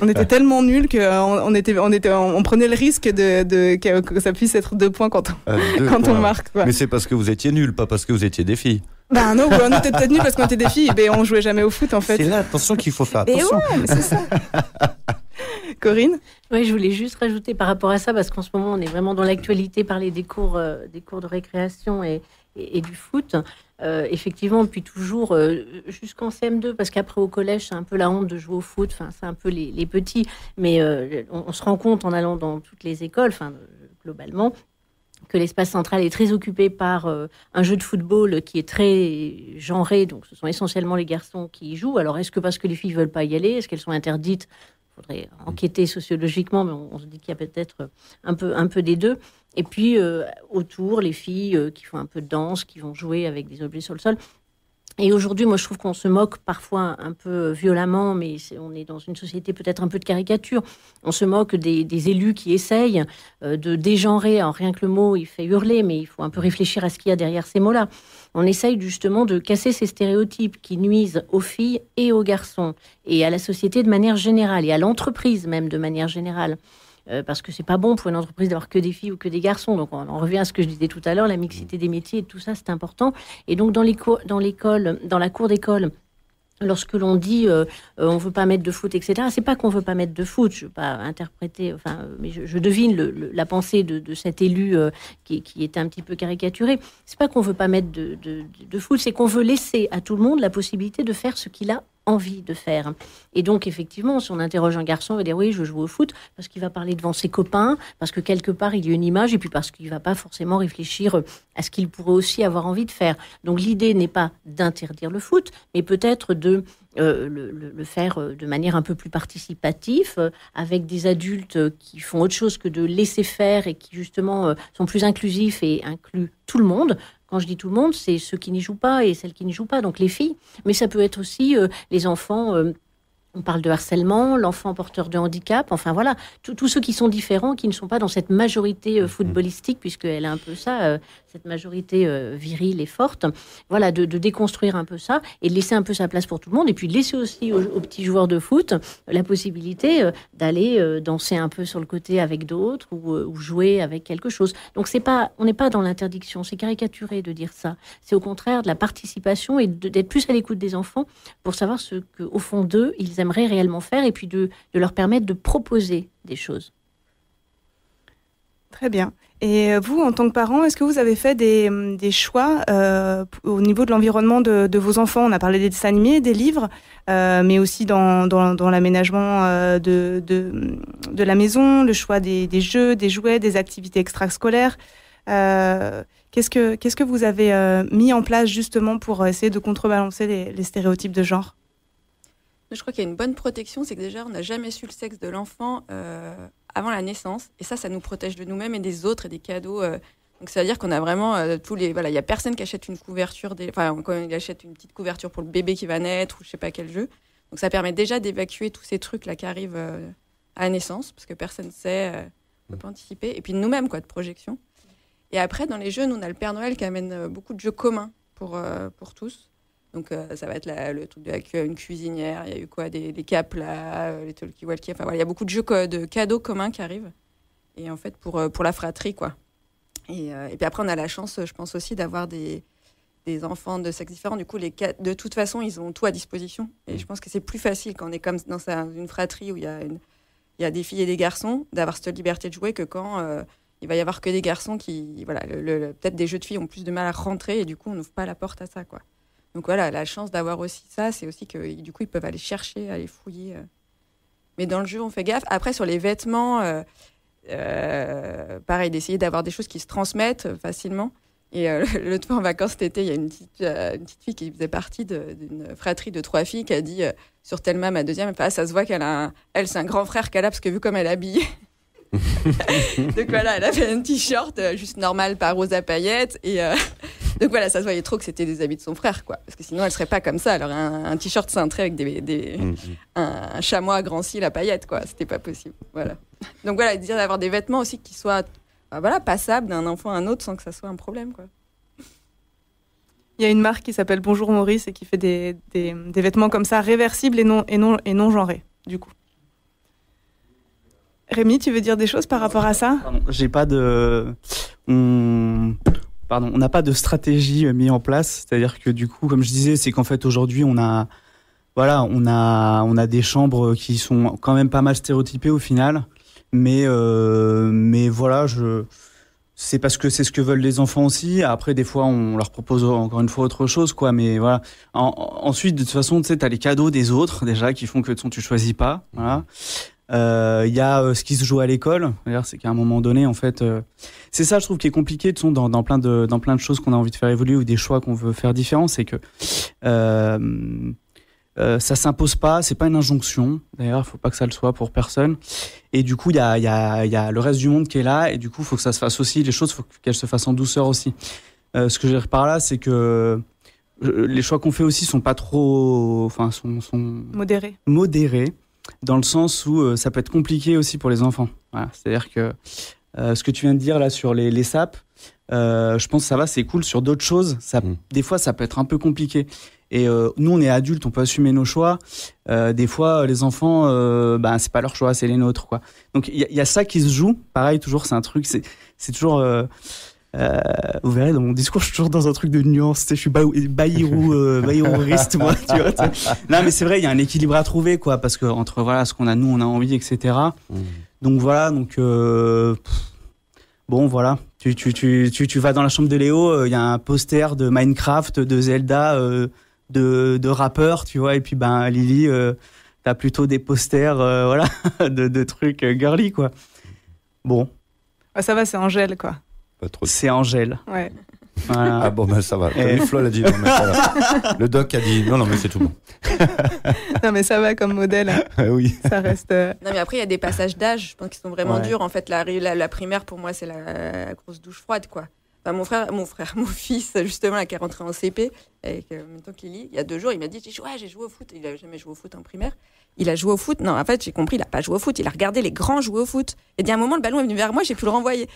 Speaker 2: On était tellement nuls qu'on prenait le risque que ça puisse être 2 points quand on marque. Quoi.
Speaker 1: Mais c'est parce que vous étiez nuls, pas parce que vous étiez des filles.
Speaker 2: Bah non, on était peut-être nuls parce qu'on était des filles, mais on jouait jamais au foot en fait.
Speaker 1: C'est là, attention qu'il faut faire attention.
Speaker 2: Mais ouais, mais c'est ça. Corinne ?
Speaker 4: Oui, je voulais juste rajouter par rapport à ça, parce qu'en ce moment, on est vraiment dans l'actualité, parler des cours de récréation et du foot. Effectivement, depuis toujours, jusqu'en CM2, parce qu'après au collège, c'est un peu la honte de jouer au foot, enfin, c'est un peu les petits, mais on se rend compte en allant dans toutes les écoles, enfin, globalement, que l'espace central est très occupé par un jeu de football qui est très genré, donc ce sont essentiellement les garçons qui y jouent. Alors, est-ce que parce que les filles ne veulent pas y aller, est-ce qu'elles sont interdites ? Il faudrait enquêter sociologiquement, mais on se dit qu'il y a peut-être un peu des deux. Et puis, autour, les filles qui font un peu de danse, qui vont jouer avec des objets sur le sol. Et aujourd'hui, moi, je trouve qu'on se moque parfois un peu violemment, mais on est dans une société peut-être un peu de caricature. On se moque des élus qui essayent de dégenrer. Alors, rien que le mot, il fait hurler, mais il faut un peu réfléchir à ce qu'il y a derrière ces mots-là. On essaye justement de casser ces stéréotypes qui nuisent aux filles et aux garçons, et à la société de manière générale, et à l'entreprise même de manière générale. Parce que c'est pas bon pour une entreprise d'avoir que des filles ou que des garçons. Donc on revient à ce que je disais tout à l'heure, la mixité des métiers et tout ça, c'est important. Et donc dans la cour d'école, lorsque l'on dit on veut pas mettre de foot, etc., c'est pas qu'on veut pas mettre de foot. Je veux pas interpréter, mais je devine la pensée de cet élu qui était un petit peu caricaturé. C'est pas qu'on veut pas mettre de foot, c'est qu'on veut laisser à tout le monde la possibilité de faire ce qu'il a envie de faire. Et donc, effectivement, si on interroge un garçon, il va dire oui, je veux jouer au foot, parce qu'il va parler devant ses copains, parce que quelque part, il y a une image, et puis parce qu'il ne va pas forcément réfléchir à ce qu'il pourrait aussi avoir envie de faire. Donc, l'idée n'est pas d'interdire le foot, mais peut-être de le faire de manière un peu plus participative, avec des adultes qui font autre chose que de laisser faire et qui, justement, sont plus inclusifs et incluent tout le monde. Quand je dis tout le monde, c'est ceux qui n'y jouent pas et celles qui n'y jouent pas, donc les filles. Mais ça peut être aussi les enfants, on parle de harcèlement, l'enfant porteur de handicap, enfin voilà, tous ceux qui sont différents, qui ne sont pas dans cette majorité footballistique, puisqu'elle a un peu ça, cette majorité virile et forte. Voilà, de déconstruire un peu ça et de laisser un peu sa place pour tout le monde. Et puis de laisser aussi aux petits joueurs de foot la possibilité d'aller danser un peu sur le côté avec d'autres ou jouer avec quelque chose. Donc on n'est pas dans l'interdiction, c'est caricaturé de dire ça. C'est au contraire de la participation et d'être plus à l'écoute des enfants pour savoir ce qu'au fond d'eux, ils aimeraient réellement faire et puis de leur permettre de proposer des choses.
Speaker 2: Très bien. Et vous, en tant que parent, est-ce que vous avez fait des choix au niveau de l'environnement de vos enfants ? On a parlé des dessins animés, des livres, mais aussi dans l'aménagement de la maison, le choix des jeux, des jouets, des activités extrascolaires. Qu'est-ce que vous avez mis en place justement pour essayer de contrebalancer les stéréotypes de genre ?
Speaker 3: Je crois qu'il y a une bonne protection, c'est que déjà, on n'a jamais su le sexe de l'enfant avant la naissance. Et ça nous protège de nous-mêmes et des autres et des cadeaux. Donc, ça veut dire qu'on a vraiment tous les... Voilà, il n'y a personne qui achète une couverture... Enfin, quand il achète une petite couverture pour le bébé qui va naître ou je ne sais pas quel jeu. Donc, ça permet déjà d'évacuer tous ces trucs-là qui arrivent à la naissance, parce que personne ne sait, ne peut pas anticiper. Et puis, nous-mêmes, de projection. Et après, dans les jeux, nous, on a le Père Noël qui amène beaucoup de jeux communs pour tous. Donc, ça va être le truc une cuisinière, il y a eu quoi, des capes là, les talkie-walkie, enfin voilà, il y a beaucoup de jeux de cadeaux communs qui arrivent. Et en fait, pour la fratrie, quoi. Et puis après, on a la chance, je pense aussi, d'avoir des enfants de sexe différents. Du coup, de toute façon, ils ont tout à disposition. Et je pense que c'est plus facile quand on est comme dans une fratrie où il y a des filles et des garçons, d'avoir cette liberté de jouer que quand il va y avoir que des garçons qui, voilà, peut-être des jeux de filles ont plus de mal à rentrer et du coup, on n'ouvre pas la porte à ça, quoi. Donc voilà, la chance d'avoir aussi ça, c'est aussi que du coup, ils peuvent aller chercher, aller fouiller. Mais dans le jeu, on fait gaffe. Après, sur les vêtements, pareil, d'essayer d'avoir des choses qui se transmettent facilement. Et l'autre fois, en vacances cet été, il y a une petite fille qui faisait partie d'une fratrie de 3 filles qui a dit sur Thelma, ma deuxième, ça se voit qu'elle, c'est un grand frère qu'elle a, parce que vu comme elle est habillée. Donc voilà, elle avait un t-shirt juste normal, pas rose à paillettes. Et Donc voilà, ça se voyait trop que c'était des habits de son frère, quoi. Parce que sinon, elle serait pas comme ça. Elle aurait un t-shirt cintré avec un chamois à grand cils à paillettes, quoi. C'était pas possible. Voilà. Donc voilà, dire d'avoir des vêtements aussi qui soient passables d'un enfant à un autre sans que ça soit un problème, quoi.
Speaker 2: Il y a une marque qui s'appelle Bonjour Maurice et qui fait des vêtements comme ça, réversibles et non genrés, du coup. Rémi, tu veux dire des choses par rapport à ça ?
Speaker 7: Pardon, j'ai pas de... on n'a pas de stratégie mise en place. C'est-à-dire que du coup, comme je disais, c'est qu'en fait aujourd'hui, on a des chambres qui sont quand même pas mal stéréotypées au final. Mais voilà, c'est parce que c'est ce que veulent les enfants aussi. Après, des fois, on leur propose encore une fois autre chose, quoi. Mais voilà. Ensuite, de toute façon, tu sais, t'as les cadeaux des autres déjà qui font que tu choisis pas. Voilà. Il y a ce qui se joue à l'école. D'ailleurs, c'est qu'à un moment donné, en fait, c'est ça, je trouve, qui est compliqué dans plein de choses qu'on a envie de faire évoluer ou des choix qu'on veut faire différents, c'est que ça s'impose pas, c'est pas une injonction. D'ailleurs, il faut pas que ça le soit pour personne. Et du coup, il y a le reste du monde qui est là, et du coup, il faut que ça se fasse aussi. Les choses, faut qu'elles se fassent en douceur aussi. Ce que je veux dire par là, c'est que les choix qu'on fait aussi sont pas trop, sont modérés. Dans le sens où ça peut être compliqué aussi pour les enfants. Voilà. C'est-à-dire que ce que tu viens de dire là sur les sapes, je pense que ça va, c'est cool. Sur d'autres choses, des fois, ça peut être un peu compliqué. Et nous, on est adultes, on peut assumer nos choix. Des fois, les enfants, c'est pas leur choix, c'est les nôtres, quoi. Donc, il y a ça qui se joue. Pareil, toujours, c'est un truc, c'est toujours... vous verrez, dans mon discours, je suis toujours dans un truc de nuance. Je suis baïrouriste, moi. Tu vois, non, mais c'est vrai, il y a un équilibre à trouver, quoi, parce que entre voilà, ce qu'on a, nous, on a envie, etc. Donc voilà, bon, voilà. Tu vas dans la chambre de Léo, il y a un poster de Minecraft, de Zelda, de rappeurs, tu vois, et puis Lily, t'as plutôt des posters, voilà, de trucs girly, quoi. Bon.
Speaker 2: Ah, ça va, c'est Angèle, quoi.
Speaker 7: C'est Angèle.
Speaker 2: Ouais.
Speaker 1: Voilà. Ah bon, ça va. Flo l'a dit. Non, mais ça va. Le doc a dit non, mais c'est tout bon.
Speaker 2: Non, mais ça va comme modèle.
Speaker 1: Oui.
Speaker 2: Ça reste.
Speaker 3: Non, mais après, il y a des passages d'âge, je pense, qui sont vraiment durs. En fait, la primaire, pour moi, c'est la grosse douche froide, quoi. Enfin, mon fils, justement, là, qui est rentré en CP, avec en même temps qu'il lit, il y a 2 jours, il m'a dit j'ai joué au foot. Il n'a jamais joué au foot en primaire. Il a joué au foot. Non, en fait, j'ai compris, il n'a pas joué au foot. Il a regardé les grands jouer au foot. Et d'un moment, le ballon est venu vers moi, j'ai pu le renvoyer.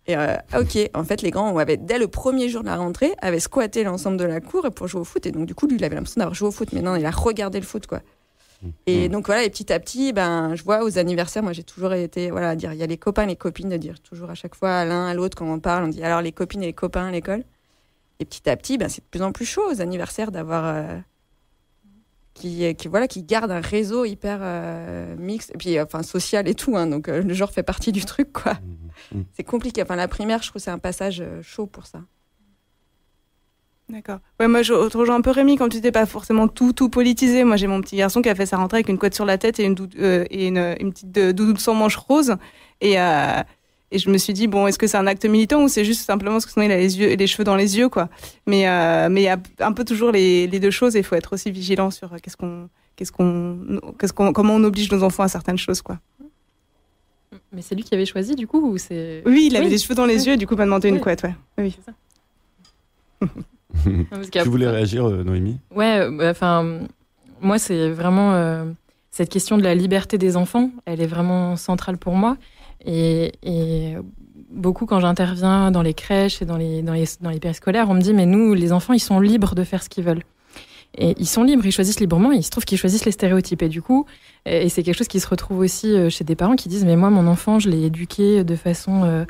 Speaker 3: Et ok, en fait, les grands, dès le premier jour de la rentrée, avaient squatté l'ensemble de la cour pour jouer au foot. Et donc, du coup, lui, il avait l'impression d'avoir joué au foot. Mais non, il a regardé le foot, quoi. Et donc, voilà, et petit à petit, je vois aux anniversaires, moi, j'ai toujours été, voilà, à dire, il y a les copains, les copines, de dire toujours à chaque fois à l'un, à l'autre, quand on parle, on dit, alors, les copines et les copains à l'école. Et petit à petit, c'est de plus en plus chaud aux anniversaires d'avoir... qui garde un réseau hyper mixte, et puis social et tout, hein, donc le genre fait partie du truc, quoi. C'est compliqué. Enfin, la primaire, je trouve que c'est un passage chaud pour ça.
Speaker 2: D'accord. Ouais, moi, je rejoins un peu Rémi, quand tu disais pas forcément tout politisé. Moi, j'ai mon petit garçon qui a fait sa rentrée avec une couette sur la tête et une petite doudoune sans manches rose. Et je me suis dit, bon, est-ce que c'est un acte militant ou c'est juste simplement parce que sinon il a les cheveux dans les yeux, quoi. Mais il y a un peu toujours les deux choses et il faut être aussi vigilant sur comment on oblige nos enfants à certaines choses, quoi.
Speaker 5: Mais c'est lui qui avait choisi, du coup, ou c'est...
Speaker 2: Oui, il avait les cheveux dans les yeux, et du coup, il m'a demandé une couette, ouais. Oui.
Speaker 1: C'est ça. Tu voulais réagir, Noémie ?
Speaker 5: Ouais, moi, c'est vraiment cette question de la liberté des enfants, elle est vraiment centrale pour moi. Et beaucoup, quand j'interviens dans les crèches et dans les périscolaires, on me dit, mais nous, les enfants, ils sont libres de faire ce qu'ils veulent. Et ils sont libres, ils choisissent librement, et il se trouve qu'ils choisissent les stéréotypes. Et du coup, et c'est quelque chose qui se retrouve aussi chez des parents qui disent, mais moi, mon enfant, je l'ai éduqué de façon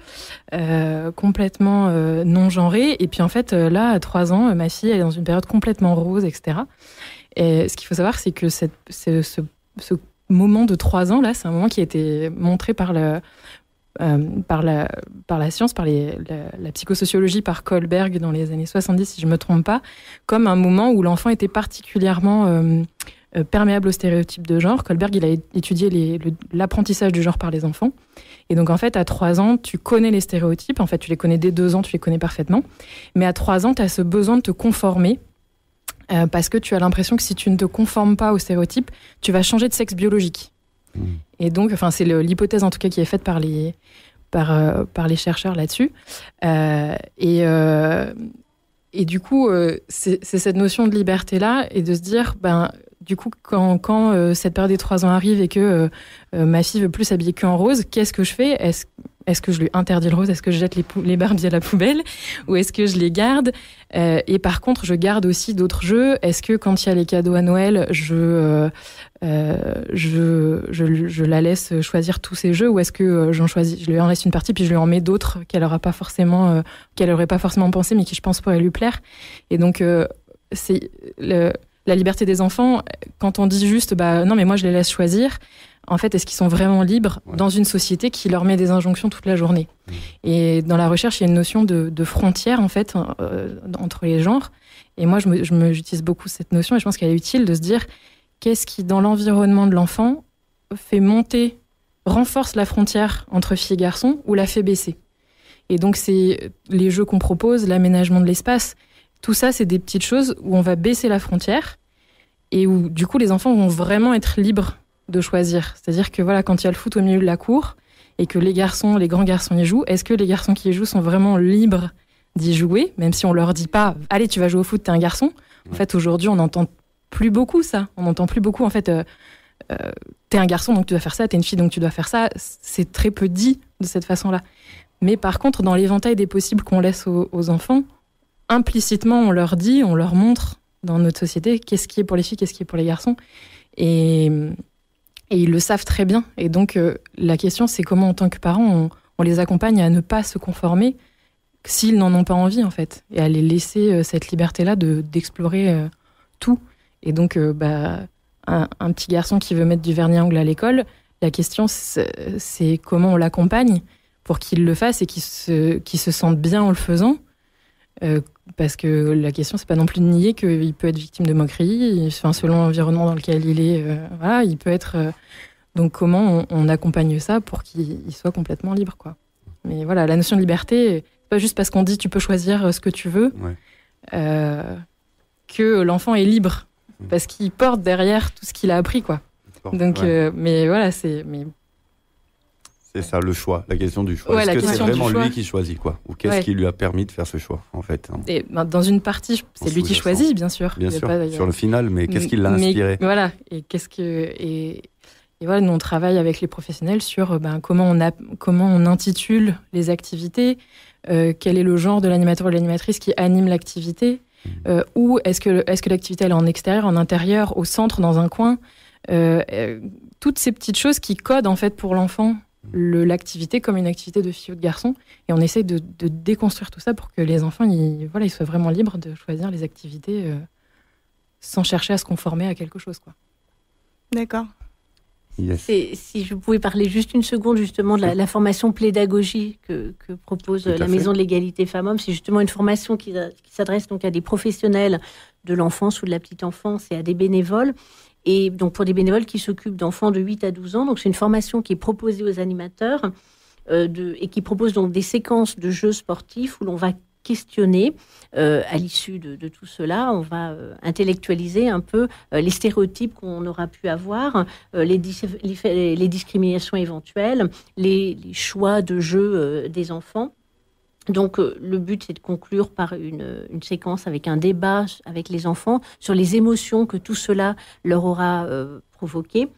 Speaker 5: complètement non genrée. Et puis en fait, là, à 3 ans, ma fille, elle est dans une période complètement rose, etc. Et ce qu'il faut savoir, c'est que ce moment de 3 ans, là, c'est un moment qui a été montré par la science, par la psychosociologie, par Kohlberg dans les années 70, si je ne me trompe pas, comme un moment où l'enfant était particulièrement perméable aux stéréotypes de genre. Kohlberg, il a étudié l'apprentissage du genre par les enfants. Et donc, en fait, à 3 ans, tu connais les stéréotypes. En fait, tu les connais dès 2 ans, tu les connais parfaitement. Mais à 3 ans, tu as ce besoin de te conformer parce que tu as l'impression que si tu ne te conformes pas aux stéréotypes, tu vas changer de sexe biologique. Et donc, c'est l'hypothèse en tout cas qui est faite par les chercheurs là-dessus. Et du coup, c'est cette notion de liberté-là et de se dire, du coup, quand cette période des 3 ans arrive et que ma fille veut plus s'habiller qu'en rose, qu'est-ce que je fais ? Est-ce que je lui interdis le rose ? Est-ce que je jette les Barbies à la poubelle ? Ou est-ce que je les garde ? Et par contre, je garde aussi d'autres jeux. Est-ce que quand il y a les cadeaux à Noël, je la laisse choisir tous ces jeux, ou est-ce que je lui en laisse une partie puis je lui en mets d'autres qu'elle aurait pas forcément pensé mais qui je pense pourraient lui plaire. Et donc c'est la liberté des enfants. Quand on dit juste non mais moi je les laisse choisir, en fait est-ce qu'ils sont vraiment libres dans une société qui leur met des injonctions toute la journée? Et dans la recherche il y a une notion de frontière en fait entre les genres, et moi j'utilise beaucoup cette notion et je pense qu'elle est utile de se dire qu'est-ce qui, dans l'environnement de l'enfant, renforce la frontière entre filles et garçons ou la fait baisser. Et donc, c'est les jeux qu'on propose, l'aménagement de l'espace, tout ça, c'est des petites choses où on va baisser la frontière et où, du coup, les enfants vont vraiment être libres de choisir. C'est-à-dire que, voilà, quand il y a le foot au milieu de la cour et que les grands garçons y jouent, est-ce que les garçons qui y jouent sont vraiment libres d'y jouer, même si on leur dit pas « Allez, tu vas jouer au foot, t'es un garçon ». En fait, aujourd'hui, on n'entend plus beaucoup ça. On n'entend plus beaucoup, en fait, t'es un garçon, donc tu dois faire ça, t'es une fille, donc tu dois faire ça. C'est très peu dit de cette façon-là. Mais par contre, dans l'éventail des possibles qu'on laisse aux enfants, implicitement, on leur dit, on leur montre dans notre société qu'est-ce qui est pour les filles, qu'est-ce qui est pour les garçons. Et ils le savent très bien. Et donc, la question, c'est comment, en tant que parents, on les accompagne à ne pas se conformer s'ils n'en ont pas envie, en fait, et à les laisser cette liberté-là d'explorer tout. Et donc, un petit garçon qui veut mettre du vernis à ongles à l'école, la question, c'est comment on l'accompagne pour qu'il le fasse et qu'il se sente bien en le faisant. Parce que la question, c'est pas non plus de nier qu'il peut être victime de moqueries, selon l'environnement dans lequel il est. Il peut être... donc, comment on accompagne ça pour qu'il soit complètement libre, quoi. Mais voilà, la notion de liberté, c'est pas juste parce qu'on dit tu peux choisir ce que tu veux, que l'enfant est libre. Parce qu'il porte derrière tout ce qu'il a appris, quoi. Donc, mais voilà, c'est ça, le choix, la question du choix. Est-ce que c'est vraiment lui qui choisit, quoi? Ou qu'est-ce qui lui a permis de faire ce choix, en fait? Et, dans une partie, c'est lui qui choisit, bien sûr. Bien sûr, sur le final, mais qu'est-ce qui l'a inspiré? Voilà, et et voilà, nous, on travaille avec les professionnels sur comment on intitule les activités, quel est le genre de l'animateur ou de l'animatrice qui anime l'activité, ou est-ce que l'activité elle est en extérieur, en intérieur, au centre, dans un coin, toutes ces petites choses qui codent en fait pour l'enfant l'activité comme une activité de fille ou de garçon, et on essaie de déconstruire tout ça pour que les enfants ils soient vraiment libres de choisir les activités sans chercher à se conformer à quelque chose, quoi. D'accord. Yes. Si je pouvais parler juste une seconde justement de la formation pédagogie que propose la Maison de l'égalité femmes-hommes, c'est justement une formation qui s'adresse donc à des professionnels de l'enfance ou de la petite enfance et à des bénévoles. Et donc pour des bénévoles qui s'occupent d'enfants de 8 à 12 ans. Donc c'est une formation qui est proposée aux animateurs et qui propose donc des séquences de jeux sportifs où l'on va questionner à l'issue de tout cela. On va intellectualiser un peu les stéréotypes qu'on aura pu avoir, les discriminations éventuelles, les choix de jeux des enfants. Donc, le but, c'est de conclure par une séquence avec un débat avec les enfants sur les émotions que tout cela leur aura provoquées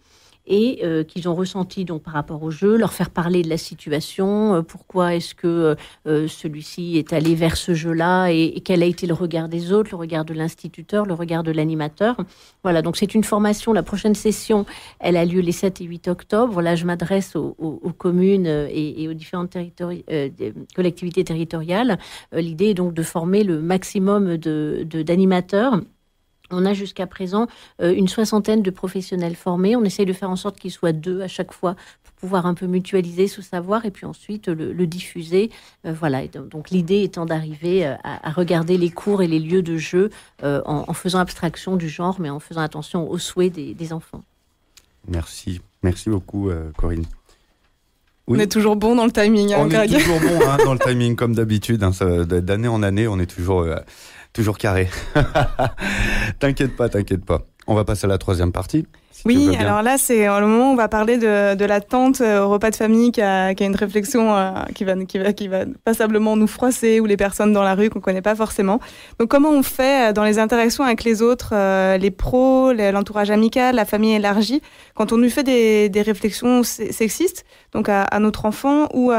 Speaker 5: et qu'ils ont ressenties donc, par rapport au jeu, leur faire parler de la situation, pourquoi est-ce que celui-ci est allé vers ce jeu-là et quel a été le regard des autres, le regard de l'instituteur, le regard de l'animateur. Voilà, donc c'est une formation. La prochaine session, elle a lieu les 7 et 8 octobre. Là, je m'adresse aux communes et aux différentes collectivités territoriales. L'idée est donc de former le maximum d'animateurs. On a jusqu'à présent une 60aine de professionnels formés. On essaye de faire en sorte qu'ils soient 2 à chaque fois pour pouvoir un peu mutualiser ce savoir et puis ensuite le diffuser. Voilà. Et donc l'idée étant d'arriver à regarder les cours et les lieux de jeu en faisant abstraction du genre, mais en faisant attention aux souhaits des enfants. Merci. Merci beaucoup, Corinne. Oui. On est toujours bon dans le timing. On est toujours bon dans le timing, comme d'habitude. D'année en année, on est toujours carré. T'inquiète pas.
Speaker 1: On va passer à la troisième partie.
Speaker 2: Oui, alors là, c'est le moment où on va parler de la tante au repas de famille qui a une réflexion qui va passablement nous froisser, ou les personnes dans la rue qu'on ne connaît pas forcément. Donc, comment on fait dans les interactions avec les autres, les pros, l'entourage amical, la famille élargie, quand on nous fait des réflexions sexistes, donc à notre enfant ou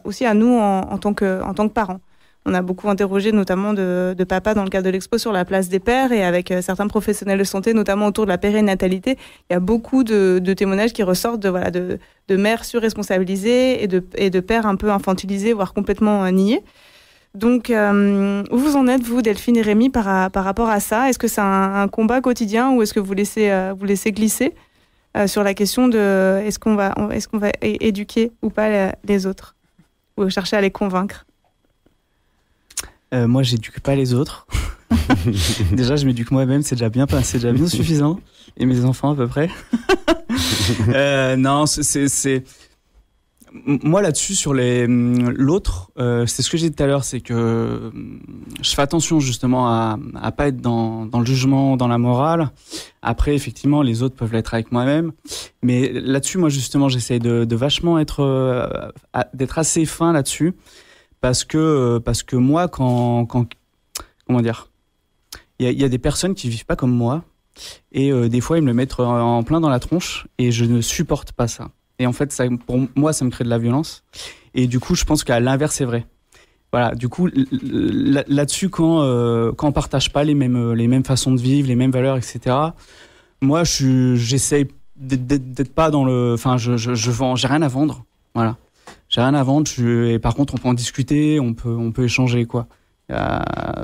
Speaker 2: aussi à nous en tant que parents. On a beaucoup interrogé notamment de papa dans le cadre de l'expo sur la place des pères, et avec certains professionnels de santé, notamment autour de la périnatalité. Il y a beaucoup de témoignages qui ressortent de mères surresponsabilisées et de pères un peu infantilisés, voire complètement niés. Donc, où vous en êtes, vous, Delphine et Rémi, par rapport à ça ? Est-ce que c'est un combat quotidien, ou est-ce que vous laissez glisser sur la question de est-ce qu'on va éduquer ou pas les autres, ou chercher à les convaincre ?
Speaker 7: Moi, j'éduque pas les autres. Déjà, je m'éduque moi-même, c'est déjà bien suffisant. Et mes enfants, à peu près. Non, c'est... Moi, là-dessus, sur l'autre, c'est ce que j'ai dit tout à l'heure, c'est que je fais attention, justement, à pas être dans le jugement, dans la morale. Après, effectivement, les autres peuvent l'être avec moi-même. Mais là-dessus, moi, justement, j'essaye de vachement d'être assez fin là-dessus. Parce que moi, quand comment dire, il y a des personnes qui vivent pas comme moi, et des fois ils me le mettent en plein dans la tronche, et je ne supporte pas ça. Et en fait, pour moi, ça me crée de la violence. Et du coup, je pense qu'à l'inverse, c'est vrai. Voilà. Du coup, là-dessus, quand on partage pas les mêmes façons de vivre, les mêmes valeurs, etc. Moi, j'essaye d'être pas dans le, enfin, j'ai rien à vendre. Voilà. J'ai rien à vendre, et par contre on peut en discuter, on peut échanger, quoi.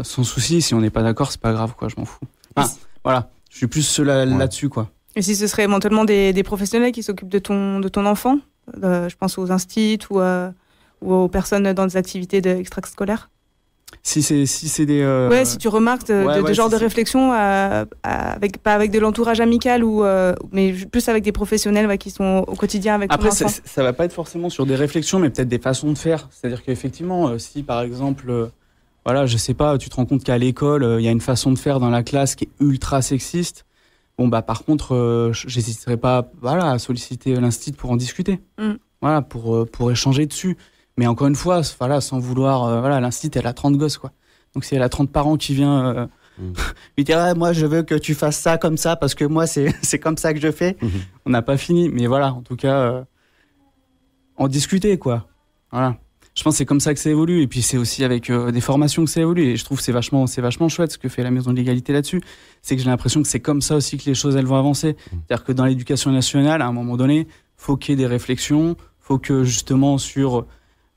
Speaker 7: Sans souci, si on n'est pas d'accord, c'est pas grave, quoi, je m'en fous. Enfin, voilà, je suis plus là-dessus, quoi.
Speaker 2: Et si ce serait éventuellement des professionnels qui s'occupent de ton enfant, je pense aux instituts ou aux personnes dans des activités extrascolaires.
Speaker 7: Si c'est des...
Speaker 2: Ouais, si tu remarques de genre de réflexion, pas avec de l'entourage amical, mais plus avec des professionnels qui sont au quotidien avec ton enfant.
Speaker 7: Après, ça va pas être forcément sur des réflexions, mais peut-être des façons de faire. C'est-à-dire qu'effectivement, si par exemple, voilà, je sais pas, tu te rends compte qu'à l'école, il y a une façon de faire dans la classe qui est ultra sexiste, bon bah par contre, j'hésiterai pas, voilà, à solliciter l'institut pour en discuter. Voilà, pour échanger dessus. Mais encore une fois, voilà, sans vouloir, voilà, l'institut, elle a 30 gosses, quoi. Donc si elle a 30 parents qui viennent lui dire, moi je veux que tu fasses ça comme ça parce que moi c'est comme ça que je fais. On n'a pas fini, mais voilà, en tout cas, en discuter, quoi. Voilà. Je pense que c'est comme ça que ça évolue, et puis c'est aussi avec des formations que ça évolue, et je trouve que c'est vachement chouette ce que fait la Maison de l'égalité là-dessus. C'est que j'ai l'impression que c'est comme ça aussi que les choses elles vont avancer. C'est-à-dire que dans l'éducation nationale, à un moment donné, faut qu'il y ait des réflexions, faut que justement sur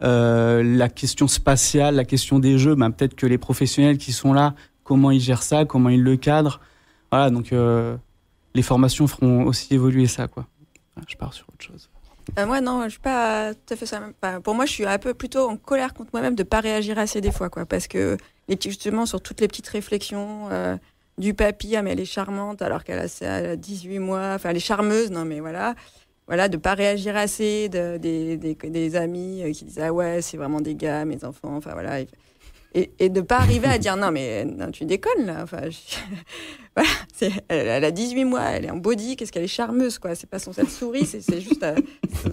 Speaker 7: la question spatiale, la question des jeux, peut-être que les professionnels qui sont là, comment ils gèrent ça, comment ils le cadrent. Voilà, donc les formations feront aussi évoluer ça, quoi. Je pars sur autre chose.
Speaker 3: Moi, non, je suis pas tout à fait ça. Pour moi, je suis un peu plutôt en colère contre moi-même de pas réagir assez des fois, quoi. Parce que, justement, sur toutes les petites réflexions du papy, mais elle est charmante alors qu'elle a 18 mois, enfin, elle est charmeuse, non, mais voilà. Voilà, de pas réagir assez, des amis qui disent ah ouais, c'est vraiment des gars, mes enfants, enfin voilà. Et de pas arriver à dire non, mais non, tu déconnes là. Enfin, voilà, elle a 18 mois, elle est en body, qu'est-ce qu'elle est charmeuse, quoi. C'est pas elle sourit, c'est juste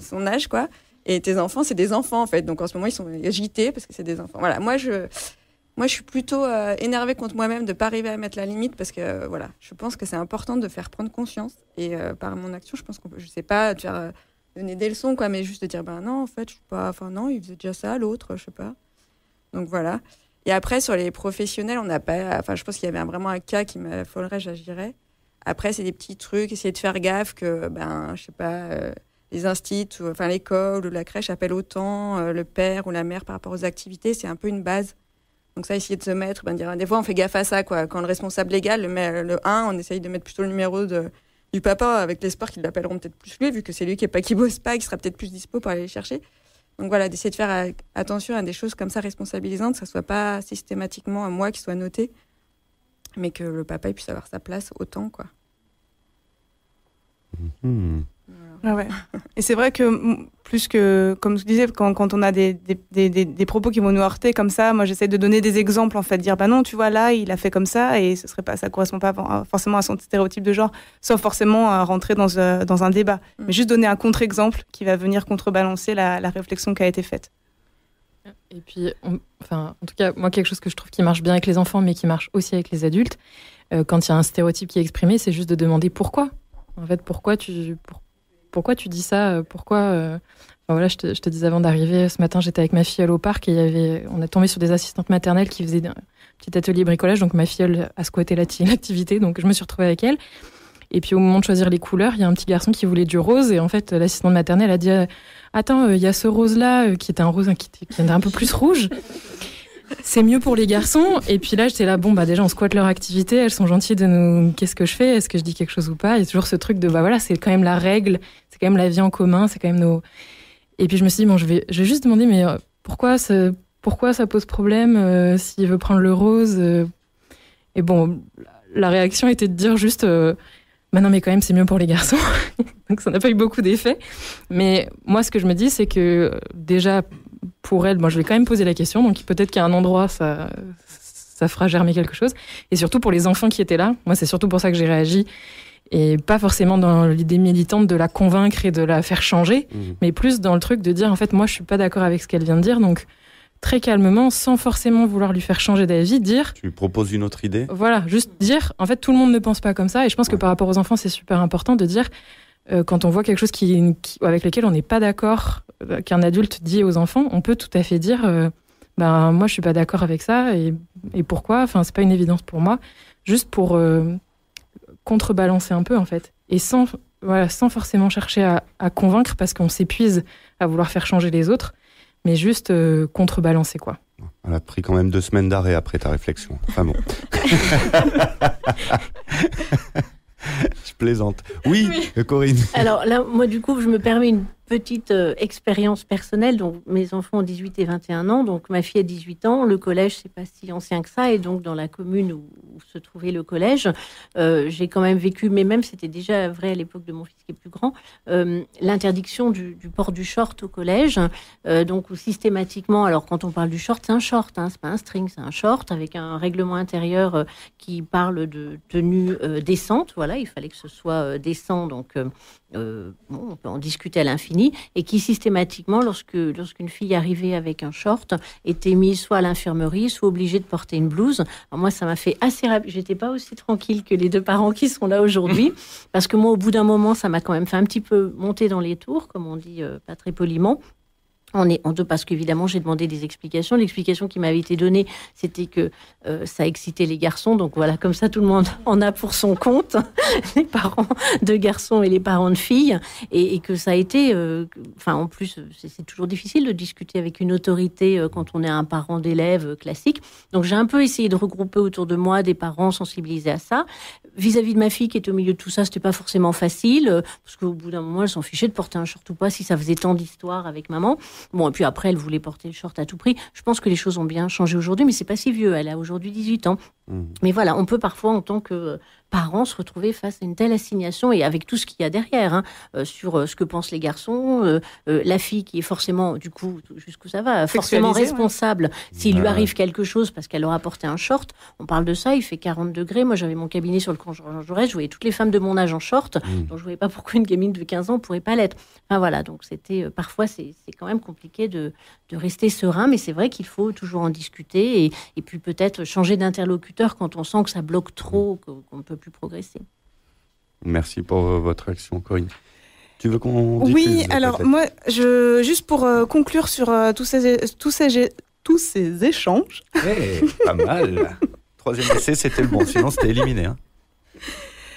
Speaker 3: son âge, quoi. Et tes enfants, c'est des enfants, en fait. Donc en ce moment, ils sont agités parce que c'est des enfants. Voilà, moi, je suis plutôt énervée contre moi-même de pas arriver à mettre la limite, parce que voilà, je pense que c'est important de faire prendre conscience. Et par mon action, je pense je sais pas, de faire donner des leçons, quoi, mais juste de dire non, en fait, je suis pas, enfin non, il faisait déjà ça, l'autre, je sais pas. Donc voilà. Et après, sur les professionnels, on n'a pas, enfin, je pense qu'il y avait vraiment un cas qui m'affolerait, j'agirais. Après, c'est des petits trucs, essayer de faire gaffe que, je sais pas, les instituts, enfin l'école ou la crèche appellent autant le père ou la mère par rapport aux activités, c'est un peu une base. Donc ça, essayer de se mettre, dire, des fois on fait gaffe à ça, quoi. Quand le responsable légal le 1, on essaye de mettre plutôt le numéro du papa, avec l'espoir qu'ils l'appelleront peut-être plus lui, vu que c'est lui qui bosse pas, qui sera peut-être plus dispo pour aller les chercher. Donc voilà, d'essayer de faire attention à des choses comme ça responsabilisantes, que ça soit pas systématiquement moi qui soit noté, mais que le papa puisse avoir sa place autant, quoi.
Speaker 2: Voilà. Ouais. Et c'est vrai que plus que, comme je disais, quand on a des propos qui vont nous heurter comme ça, moi j'essaie de donner des exemples en fait, dire bah non, tu vois là, il a fait comme ça et ça correspond pas forcément à son stéréotype de genre, sans forcément rentrer dans un débat, mais juste donner un contre-exemple qui va venir contrebalancer la réflexion qui a été faite.
Speaker 5: Et puis, en tout cas, moi quelque chose que je trouve qui marche bien avec les enfants, mais qui marche aussi avec les adultes, quand il y a un stéréotype qui est exprimé, c'est juste de demander pourquoi. En fait, pourquoi tu dis ça, pourquoi voilà, je te disais avant d'arriver, ce matin, j'étais avec ma filleule au parc et on a tombé sur des assistantes maternelles qui faisaient un petit atelier bricolage. Donc, ma filleule a squatté l'activité, donc je me suis retrouvée avec elle. Et puis, au moment de choisir les couleurs, il y a un petit garçon qui voulait du rose. Et en fait, l'assistante maternelle a dit attends, il y a ce rose-là qui était un rose qui était un peu plus rouge. C'est mieux pour les garçons. Et puis là, j'étais là, déjà, on squatte leur activité. Elles sont gentilles de nous. Qu'est-ce que je fais ? Est-ce que je dis quelque chose ou pas ? Il y a toujours ce truc de, voilà, c'est quand même la règle. C'est quand même la vie en commun. C'est quand même nos. Et puis je me suis dit, je vais juste demander, mais pourquoi ça pose problème s'il veut prendre le rose Et bon, la réaction était de dire juste, non, mais quand même, c'est mieux pour les garçons. Donc ça n'a pas eu beaucoup d'effet. Mais moi, ce que je me dis, c'est que déjà, pour elle, moi, je vais quand même poser la question. Donc peut-être qu'à un endroit, ça fera germer quelque chose. Et surtout pour les enfants qui étaient là, moi, c'est surtout pour ça que j'ai réagi. Et pas forcément dans l'idée militante de la convaincre et de la faire changer, mais plus dans le truc de dire, en fait, moi, je suis pas d'accord avec ce qu'elle vient de dire. Donc, très calmement, sans forcément vouloir lui faire changer d'avis, dire...
Speaker 1: Tu proposes une autre idée ?
Speaker 5: Voilà, juste dire, en fait, tout le monde ne pense pas comme ça. Et je pense que par rapport aux enfants, c'est super important de dire, quand on voit quelque chose avec lequel on n'est pas d'accord, qu'un adulte dit aux enfants, on peut tout à fait dire, moi, je suis pas d'accord avec ça. Et pourquoi ? Enfin, c'est pas une évidence pour moi. Juste pour... contrebalancer un peu en fait, et sans forcément chercher à convaincre parce qu'on s'épuise à vouloir faire changer les autres, mais juste contrebalancer quoi.
Speaker 1: Elle a pris quand même 2 semaines d'arrêt après ta réflexion. Enfin bon. Je plaisante. Oui, Corinne.
Speaker 4: Alors là, moi du coup, je me permets une petite expérience personnelle. Donc, mes enfants ont 18 et 21 ans. Donc, ma fille a 18 ans. Le collège, c'est pas si ancien que ça. Et donc, dans la commune où se trouvait le collège, j'ai quand même vécu, mais même c'était déjà vrai à l'époque de mon fils qui est plus grand, l'interdiction du port du short au collège. Donc, où systématiquement, alors quand on parle du short, c'est un short, c'est pas un string, c'est un short avec un règlement intérieur qui parle de tenue décente. Voilà, il fallait que ce soit décent. Donc, on peut en discuter à l'infini, et qui systématiquement, lorsqu'une fille arrivait avec un short, était mise soit à l'infirmerie, soit obligée de porter une blouse. Alors moi, ça m'a fait assez rapide. J'étais pas aussi tranquille que les 2 parents qui sont là aujourd'hui, parce que moi, au bout d'un moment, ça m'a quand même fait un petit peu monter dans les tours, comme on dit pas très poliment. Parce qu'évidemment, j'ai demandé des explications. L'explication qui m'avait été donnée, c'était que ça excitait les garçons. Donc voilà, comme ça, tout le monde en a pour son compte, les parents de garçons et les parents de filles. Et que ça a été... en plus, c'est toujours difficile de discuter avec une autorité quand on est un parent d'élève classique. Donc j'ai un peu essayé de regrouper autour de moi des parents sensibilisés à ça. Vis-à-vis de ma fille qui était au milieu de tout ça, c'était pas forcément facile, parce qu'au bout d'un moment, elle s'en fichait de porter un short ou pas, si ça faisait tant d'histoires avec maman. Bon, et puis après, elle voulait porter le short à tout prix. Je pense que les choses ont bien changé aujourd'hui, mais c'est pas si vieux. Elle a aujourd'hui 18 ans. Mais voilà, on peut parfois, en tant que parents, se retrouver face à une telle assignation, et avec tout ce qu'il y a derrière, sur ce que pensent les garçons, la fille qui est forcément, du coup, jusqu'où ça va, forcément responsable s'il lui arrive quelque chose parce qu'elle aura porté un short. On parle de ça, il fait 40 degrés. Moi, j'avais mon cabinet sur le camp Jean Jaurès, je voyais toutes les femmes de mon âge en short, donc je voyais pas pourquoi une gamine de 15 ans pourrait pas l'être. Enfin voilà, donc c'était parfois c'est quand même compliqué de rester serein, mais c'est vrai qu'il faut toujours en discuter et puis peut-être changer d'interlocuteur quand on sent que ça bloque trop, qu'on ne peut plus progresser.
Speaker 1: Merci pour votre action, Corinne. Tu veux qu'on diffuse?
Speaker 2: Oui, alors moi, juste pour conclure sur tous ces échanges.
Speaker 1: Pas mal. 3e essai, c'était le bon, sinon c'était éliminé.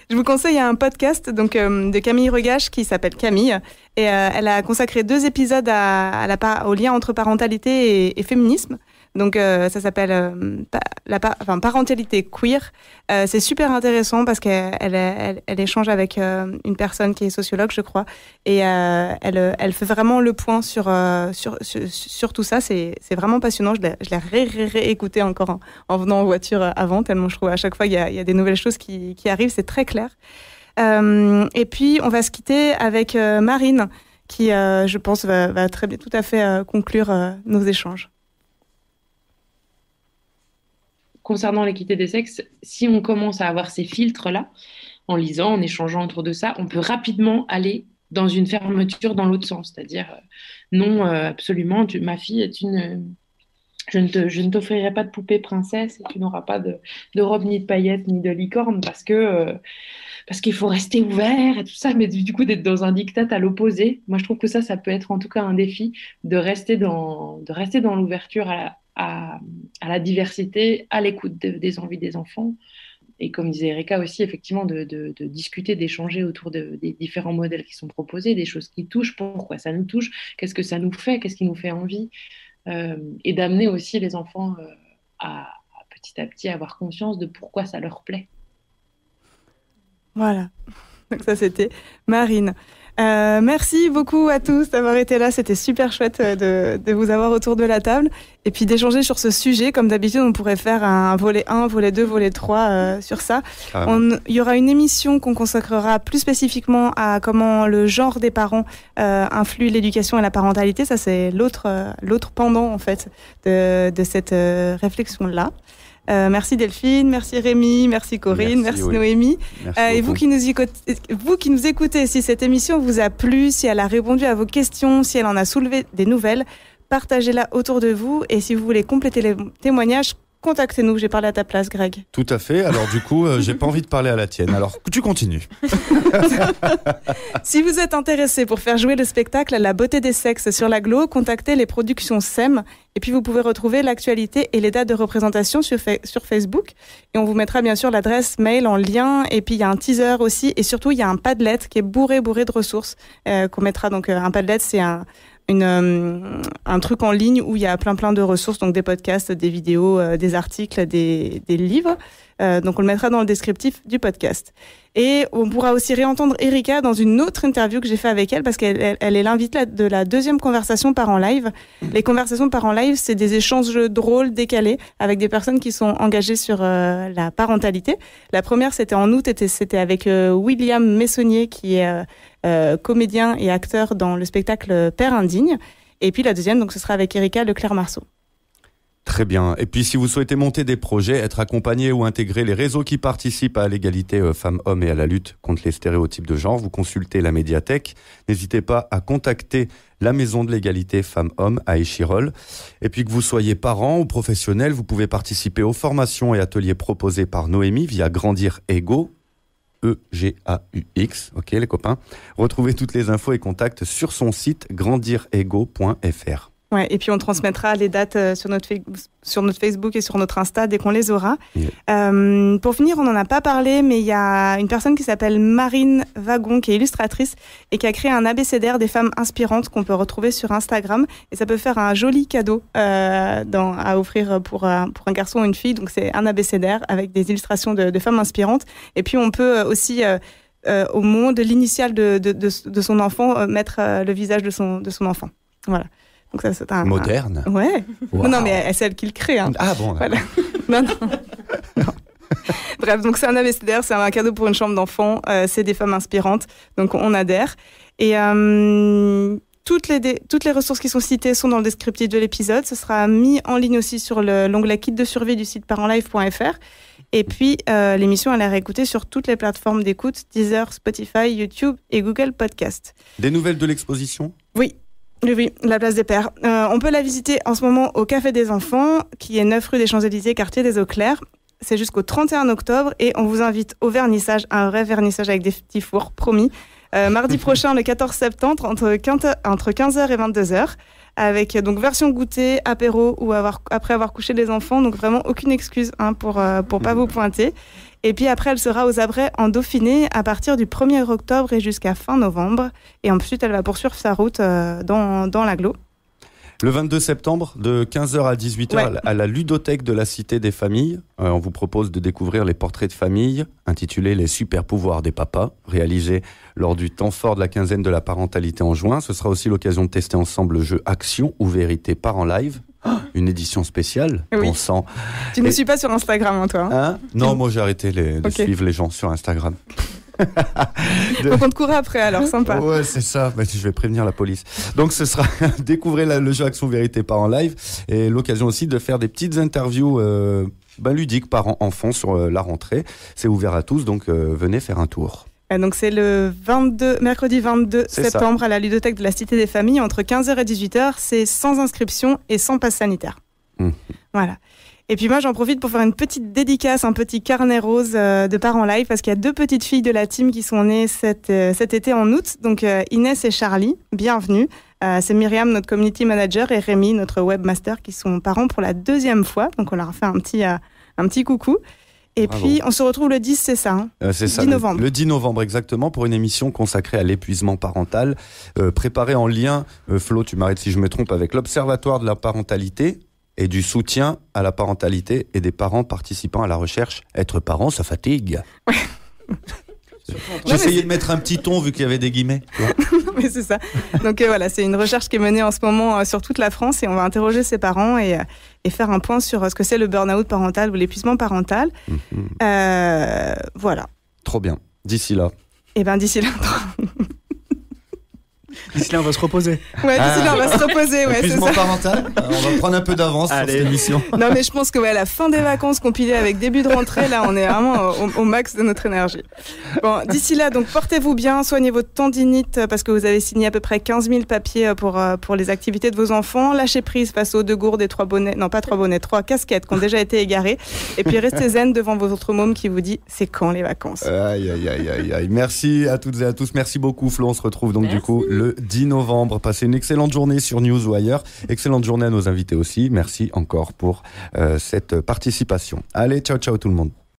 Speaker 2: Je vous conseille un podcast de Camille Regache qui s'appelle Camille, et elle a consacré 2 épisodes au lien entre parentalité et féminisme. Donc ça s'appelle parentalité queer. C'est super intéressant parce qu'elle échange avec une personne qui est sociologue, je crois, et elle fait vraiment le point sur tout ça. C'est vraiment passionnant. Je l'ai réécouté encore en venant en voiture avant, tellement je trouve à chaque fois il y a des nouvelles choses qui arrivent. C'est très clair. Et puis on va se quitter avec Marine, qui, je pense, va très bien, tout à fait conclure nos échanges.
Speaker 11: Concernant l'équité des sexes, si on commence à avoir ces filtres-là, en lisant, en échangeant autour de ça, on peut rapidement aller dans une fermeture dans l'autre sens. C'est-à-dire, non, absolument, ma fille est une... Je ne t'offrirai pas de poupée princesse et tu n'auras pas de robe ni de paillettes ni de licorne parce qu'il faut rester ouvert et tout ça. Mais du coup, d'être dans un diktat à l'opposé, moi, je trouve que ça peut être en tout cas un défi de rester dans l'ouverture à la diversité, à l'écoute des envies des enfants. Et comme disait Erika aussi, effectivement, de discuter, d'échanger autour des différents modèles qui sont proposés, des choses qui touchent, pourquoi ça nous touche, qu'est-ce que ça nous fait, qu'est-ce qui nous fait envie, et d'amener aussi les enfants à petit à petit avoir conscience de pourquoi ça leur plaît.
Speaker 2: Voilà, donc ça c'était Marine. Merci beaucoup à tous d'avoir été là, c'était super chouette de vous avoir autour de la table et puis d'échanger sur ce sujet. Comme d'habitude, on pourrait faire un volet 1, volet 2, volet 3 sur ça. Il y aura une émission qu'on consacrera plus spécifiquement à comment le genre des parents influe l'éducation et la parentalité. Ça, c'est l'autre pendant en fait de cette réflexion-là. Merci Delphine, merci Rémi, merci Corinne, merci Noémie. Et vous qui nous écoutez, si cette émission vous a plu, si elle a répondu à vos questions, si elle en a soulevé des nouvelles, partagez-la autour de vous. Et si vous voulez compléter les témoignages, contactez-nous. J'ai parlé à ta place, Greg.
Speaker 1: Tout à fait. Alors du coup, j'ai pas envie de parler à la tienne. Alors tu continues.
Speaker 2: Si vous êtes intéressé pour faire jouer le spectacle La beauté des sexes sur l'Agglo, contactez les productions SEM. Et puis vous pouvez retrouver l'actualité et les dates de représentation sur Facebook. Et on vous mettra bien sûr l'adresse mail en lien. Et puis il y a un teaser aussi. Et surtout, il y a un Padlet qui est bourré de ressources qu'on mettra. Donc un Padlet, c'est un truc en ligne où il y a plein de ressources, donc des podcasts, des vidéos, des articles, des livres. Donc on le mettra dans le descriptif du podcast. Et on pourra aussi réentendre Erika dans une autre interview que j'ai fait avec elle parce qu'elle est l'invitée de la deuxième conversation Parents Live. Les conversations Parents Live, c'est des échanges drôles, décalés, avec des personnes qui sont engagées sur la parentalité. La première, c'était en août, c'était avec William Messonnier qui est comédien et acteur dans le spectacle Père indigne. Et puis la deuxième, donc ce sera avec Erika Leclerc-Marceau.
Speaker 1: Très bien. Et puis si vous souhaitez monter des projets, être accompagné ou intégrer les réseaux qui participent à l'égalité femmes-hommes et à la lutte contre les stéréotypes de genre, vous consultez la médiathèque. N'hésitez pas à contacter la Maison de l'égalité femmes-hommes à Échirolles. Et puis que vous soyez parents ou professionnels, vous pouvez participer aux formations et ateliers proposés par Noémie via Grandir Ego, EGAUX, ok les copains. Retrouvez toutes les infos et contacts sur son site grandirego.fr.
Speaker 2: Ouais, et puis on transmettra les dates sur notre Facebook et sur notre Insta dès qu'on les aura. Yeah. Pour finir, on n'en a pas parlé, mais il y a une personne qui s'appelle Marine Wagon, qui est illustratrice et qui a créé un abécédaire des femmes inspirantes qu'on peut retrouver sur Instagram. Et ça peut faire un joli cadeau à offrir pour un garçon ou une fille. Donc c'est un abécédaire avec des illustrations de femmes inspirantes. Et puis on peut aussi... au moment de l'initiale de son enfant, mettre le visage de son enfant. Voilà. Donc ça, c'est
Speaker 1: moderne.
Speaker 2: Ouais.
Speaker 1: Wow.
Speaker 2: Non, mais c'est elle qui le crée. Hein.
Speaker 1: Ah bon.
Speaker 2: Voilà. non. Bref, donc c'est un abécédaire, c'est un cadeau pour une chambre d'enfant. C'est des femmes inspirantes, donc on adhère. Et toutes les ressources qui sont citées sont dans le descriptif de l'épisode. Ce sera mis en ligne aussi sur l'onglet Kit de survie du site parentslive.fr. Et puis, l'émission, elle est réécoutée sur toutes les plateformes d'écoute, Deezer, Spotify, YouTube et Google Podcast.
Speaker 1: Des nouvelles de l'exposition ?
Speaker 2: Oui, la place des Pères. On peut la visiter en ce moment au Café des Enfants, qui est 9 rue des Champs-Élysées, quartier des Eaux Claires. C'est jusqu'au 31 octobre et on vous invite au vernissage, un vrai vernissage avec des petits fours, promis. Mardi prochain, le 14 septembre, entre 15h et 22h. Avec donc version goûter, apéro ou après avoir couché les enfants. Donc vraiment aucune excuse pour pas vous pointer. Et puis après, elle sera aux Abrets en Dauphiné à partir du 1er octobre et jusqu'à fin novembre. Et ensuite, elle va poursuivre sa route dans l'Agglo.
Speaker 1: Le 22 septembre, de 15h à 18h, ouais. À la ludothèque de la Cité des Familles, on vous propose de découvrir les portraits de famille intitulés « Les super pouvoirs des papas », réalisés lors du temps fort de la quinzaine de la parentalité en juin. Ce sera aussi l'occasion de tester ensemble le jeu Action ou Vérité Parents Live, une édition spéciale.
Speaker 2: Oui.
Speaker 1: On sent...
Speaker 2: Tu ne suis pas sur Instagram, toi
Speaker 1: Non, moi j'ai arrêté de suivre les gens sur Instagram.
Speaker 2: Donc on te court après alors, sympa.
Speaker 1: Ouais, c'est ça. Bah, je vais prévenir la police. Donc ce sera découvrir le jeu Action Vérité Parents Live et l'occasion aussi de faire des petites interviews ludiques parents-enfants sur la rentrée. C'est ouvert à tous, donc venez faire un tour.
Speaker 2: Donc c'est le mercredi 22 septembre à la ludothèque de la Cité des Familles entre 15h et 18h. C'est sans inscription et sans passe sanitaire. Voilà. Et puis moi j'en profite pour faire une petite dédicace, un petit carnet rose de Parents Live parce qu'il y a 2 petites filles de la team qui sont nées cet été en août. Donc Inès et Charlie, bienvenue. C'est Myriam, notre community manager, et Rémi, notre webmaster, qui sont parents pour la 2e fois. Donc on leur a fait un petit coucou. Et Bravo. Puis, on se retrouve le 10, c'est ça,
Speaker 1: c'est ça,
Speaker 2: 10 novembre.
Speaker 1: Le 10 novembre, exactement, pour une émission consacrée à l'épuisement parental, préparée en lien, Flo, tu m'arrêtes si je me trompe, avec l'Observatoire de la parentalité et du soutien à la parentalité et des parents participant à la recherche. Être parent, ça fatigue. J'essayais de mettre un petit ton vu qu'il y avait des guillemets.
Speaker 2: Mais c'est ça. Donc voilà, c'est une recherche qui est menée en ce moment sur toute la France et on va interroger ses parents et faire un point sur ce que c'est le burn-out parental ou l'épuisement parental. Voilà.
Speaker 1: Trop bien. D'ici là.
Speaker 2: Et ben d'ici là.
Speaker 7: D'ici là, on va se reposer.
Speaker 2: Ouais, d'ici là, on va se reposer. Ouais,
Speaker 1: épuisement parental. On va prendre un peu d'avance sur cette émission.
Speaker 2: Non, mais je pense que la fin des vacances compilée avec début de rentrée, là, on est vraiment au max de notre énergie. Bon, d'ici là, donc portez-vous bien, soignez votre tendinite parce que vous avez signé à peu près 15 000 papiers pour les activités de vos enfants. Lâchez prise face aux 2 gourdes et 3 bonnets, non pas 3 bonnets, 3 casquettes qui ont déjà été égarées. Et puis restez zen devant votre môme qui vous dit c'est quand les vacances.
Speaker 1: Aïe, aïe, aïe, aïe, aïe. Merci à toutes et à tous. Merci beaucoup, Flo. On se retrouve donc du coup le 10 novembre. Passez une excellente journée sur News ou ailleurs. Excellente journée à nos invités aussi. Merci encore pour cette participation. Allez, ciao, ciao tout le monde.